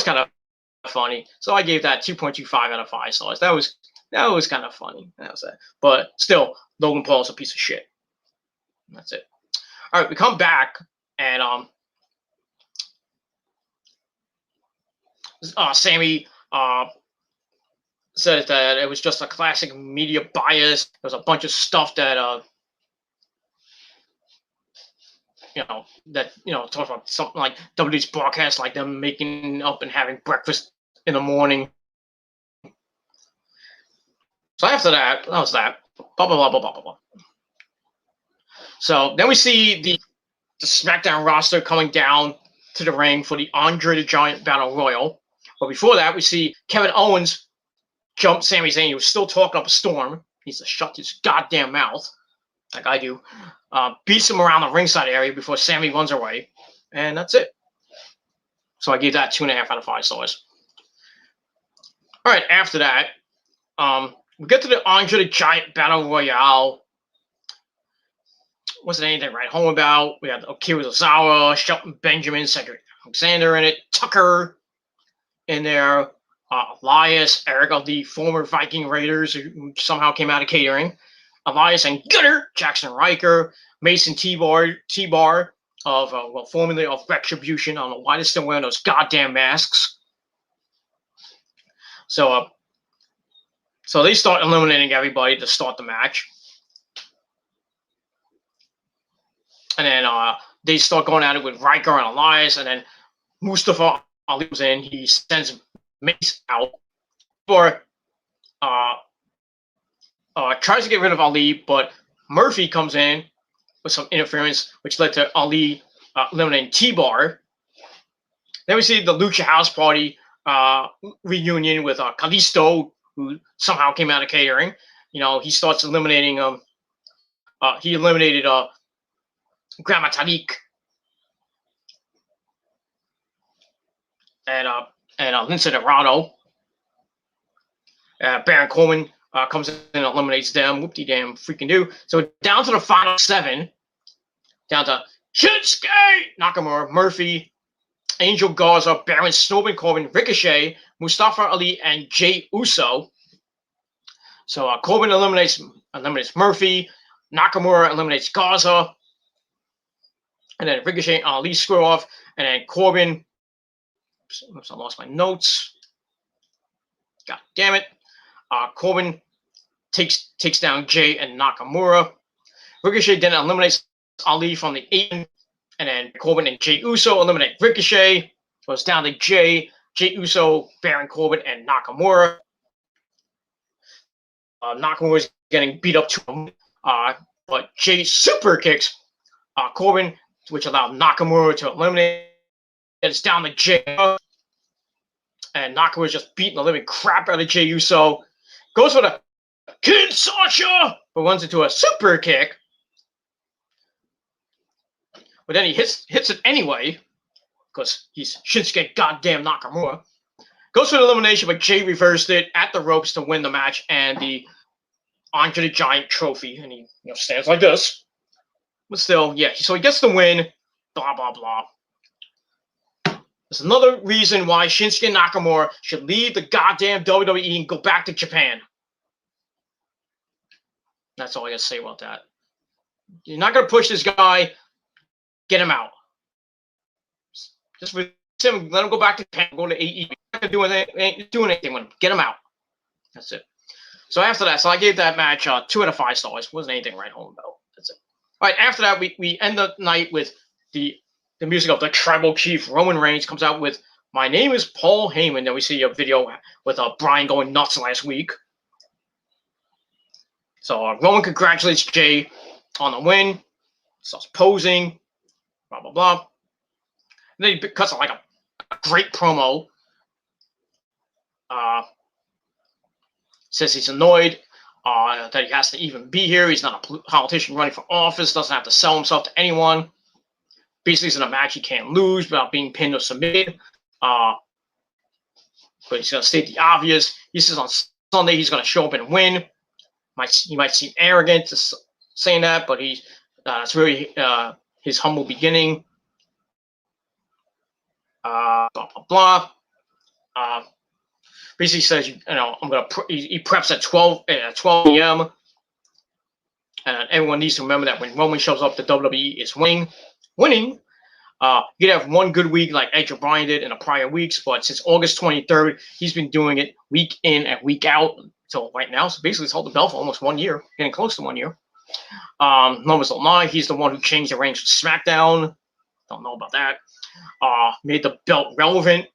kind of funny. So I gave that 2.25 out of 5 stars. That was kind of funny. That was it. But still, Logan Paul's a piece of shit. That's it. All right, we come back and Sammy says that it was just a classic media bias. There was a bunch of stuff that talk about something like WWE's broadcast, like them making up and having breakfast in the morning. So after that was that. Blah blah blah blah blah blah blah. So then we see the SmackDown roster coming down to the ring for the Andre the Giant Battle Royal. But before that, we see Kevin Owens jumped Sami Zayn. He was still talking up a storm. He needs to shut his goddamn mouth, like I do. Beats him around the ringside area before Sami runs away, and that's it. So I gave that 2.5 out of 5 stars. All right, after that, we get to the Andre the Giant Battle Royale. Wasn't anything to write home about. We had Akira Tozawa, Shelton Benjamin, Cedric Alexander in it, Tucker in there, Elias, Eric of the former Viking Raiders who somehow came out of catering, Elias and Gunner, Jackson Riker, Mason T-Bar of formerly of Retribution. I don't know why they're still wearing those goddamn masks. So they start eliminating everybody to start the match. And then they start going at it with Riker and Elias, and then Mustafa Ali comes in. He sends Mace out for tries to get rid of Ali, but Murphy comes in with some interference, which led to Ali eliminating T-Bar. Then we see the Lucha House Party reunion with Kalisto, who somehow came out of catering. You know, he starts eliminating he eliminated Grandma Tariq and Lince Dorado. Baron Corbin comes in and eliminates them. Whoop-de-damn freaking do. So down to the final 7. Down to Shinsuke Nakamura, Murphy, Angel Garza, Baron Snowman Corbin, Ricochet, Mustafa Ali, and Jey Uso. So Corbin eliminates Murphy. Nakamura eliminates Garza. And then Ricochet and Ali square off. And then Corbin. Oops, I lost my notes. God damn it. Corbin takes down Jay and Nakamura. Ricochet then eliminates Ali from the 8. And then Corbin and Jey Uso eliminate Ricochet. So it's down to Jey Uso, Baron Corbin, and Nakamura. Nakamura's getting beat up to him. But Jay super kicks Corbin, which allowed Nakamura to eliminate. It's down to Jey. And Nakamura's just beating the living crap out of Jey Uso. Goes for the Kid Sasha, but runs into a super kick. But then he hits it anyway, because he's Shinsuke goddamn Nakamura. Goes for the elimination, but Jey reversed it at the ropes to win the match and the Andre the Giant trophy. And he stands like this. But still, yeah, so he gets the win. Blah, blah, blah. There's another reason why Shinsuke Nakamura should leave the goddamn WWE and go back to Japan. That's all I got to say about that. You're not going to push this guy. Get him out. Just let him go back to Japan, go to AEW. Not going to do anything with him. Get him out. That's it. So after that, I gave that match 2 out of 5 stars. Wasn't anything to write home about. That's it. All right, after that, we end the night with the music of the Tribal Chief. Roman Reigns comes out with "My Name is Paul Heyman." Then we see a video with Brian going nuts last week. So Roman congratulates Jey on the win. Starts posing. Blah, blah, blah. And then he cuts like a great promo. Says he's annoyed that he has to even be here. He's not a politician running for office. Doesn't have to sell himself to anyone. Basically, he's in a match he can't lose without being pinned or submitted. But he's going to state the obvious. He says on Sunday he's going to show up and win. He might seem arrogant to saying that, but it's really his humble beginning. Blah, blah, blah. Basically says, I'm going to. He preps at 12 p.m. And everyone needs to remember that when Roman shows up, the WWE is winning. You could have one good week like Edge or Bryan did in the prior weeks, but since August 23rd, he's been doing it week in and week out until right now. So basically, he's held the belt for almost 1 year, getting close to 1 year. Numbers don't lie. He's the one who changed the range for SmackDown. Don't know about that. Made the belt relevant.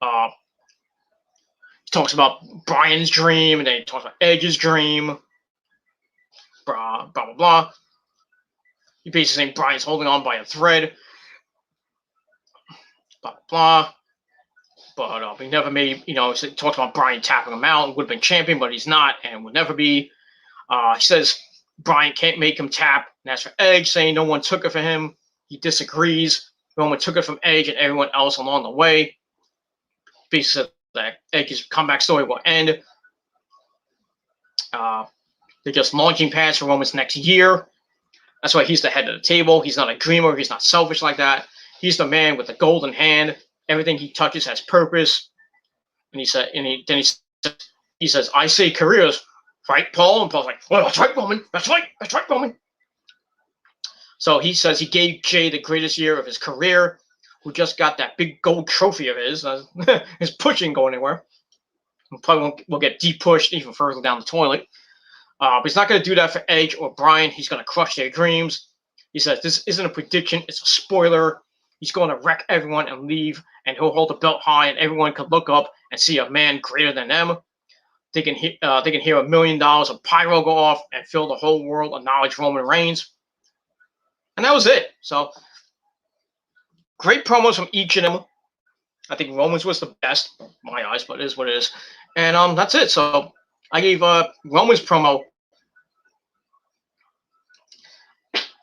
He talks about Bryan's dream, and then he talks about Edge's dream. Blah, blah, blah, blah. He basically saying Bryan's holding on by a thread. Blah, blah, blah. But he never made, he talked about Bryan tapping him out and would have been champion, but he's not and would never be. He says Bryan can't make him tap. And as for Edge, saying no one took it for him, he disagrees. Roman took it from Edge and everyone else along the way. Basically said that Edge's comeback story will end. They're just launching pads for Roman's next year. That's why he's the head of the table. He's not a dreamer. He's not selfish like that. He's the man with the golden hand. Everything he touches has purpose. And he said, he says, I say careers, right, Paul? And Paul's like, well, that's right, Roman. That's right, Roman. So he says he gave Jay the greatest year of his career, who just got that big gold trophy of his. His pushing go anywhere. He probably will get de-pushed even further down the toilet. But he's not going to do that for Edge or Bryan. He's going to crush their dreams. He says this isn't a prediction. It's a spoiler. He's going to wreck everyone and leave, and he'll hold the belt high, and everyone can look up and see a man greater than them. They can hear $1 million of pyro go off and fill the whole world acknowledge Roman Reigns. And that was it. So, great promos from each of them. I think Roman's was the best, in my eyes, but it is what it is. And that's it. So, I gave Roman's promo.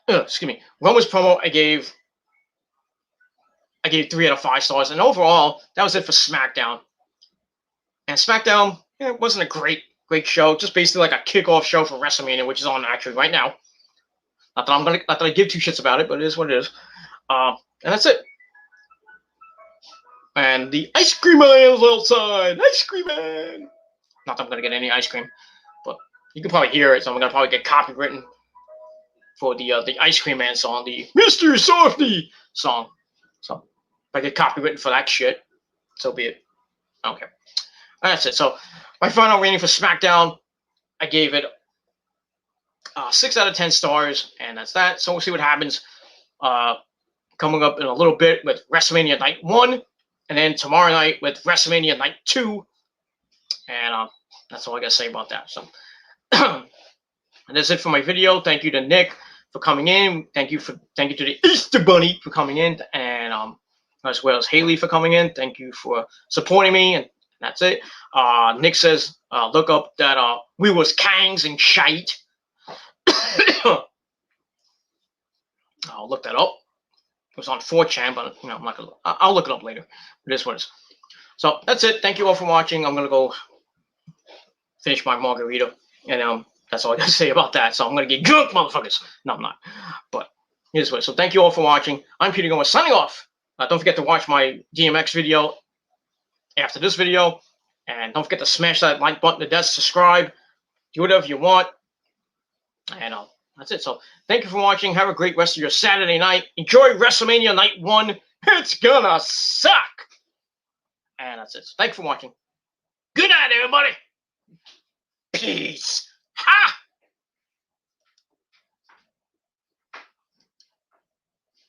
Roman's promo, I gave 3 out of 5 stars. And overall, that was it for SmackDown. And SmackDown, it wasn't a great show. Just basically like a kickoff show for WrestleMania, which is on actually right now. Not that I give two shits about it, but it is what it is. And that's it. And the ice cream man is outside. Ice cream man. Not that I'm gonna get any ice cream, but you can probably hear it. So I'm gonna probably get copywritten for the ice cream man song, the Mr. Softy song. So if I get copywritten for that shit, so be it. I don't care. And that's it. So my final rating for SmackDown, I gave it 6 out of 10 stars, and that's that. So we'll see what happens coming up in a little bit with WrestleMania Night 1, and then tomorrow night with WrestleMania Night 2. And that's all I got to say about that. So and that's it for my video. Thank you to Nick for coming in. Thank you to the Easter Bunny for coming in, and as well as Haley for coming in. Thank you for supporting me, and that's it. Nick says, look up that we was Kangs and shite. I'll look that up. It was on 4chan, but I'm not gonna. I'll look it up later. It is what it is. So that's it. Thank you all for watching. I'm gonna go finish my margarita, and that's all I gotta say about that. So I'm gonna get drunk, motherfuckers. No, I'm not. But it is what it is. So thank you all for watching. I'm Peter Gomez signing off. Don't forget to watch my DMX video after this video, and don't forget to smash that like button to death, subscribe, do whatever you want, and that's it. So thank you for watching. Have a great rest of your Saturday night. Enjoy WrestleMania Night 1. It's gonna suck. And that's it. So thank you for watching. Good night, everybody. Peace.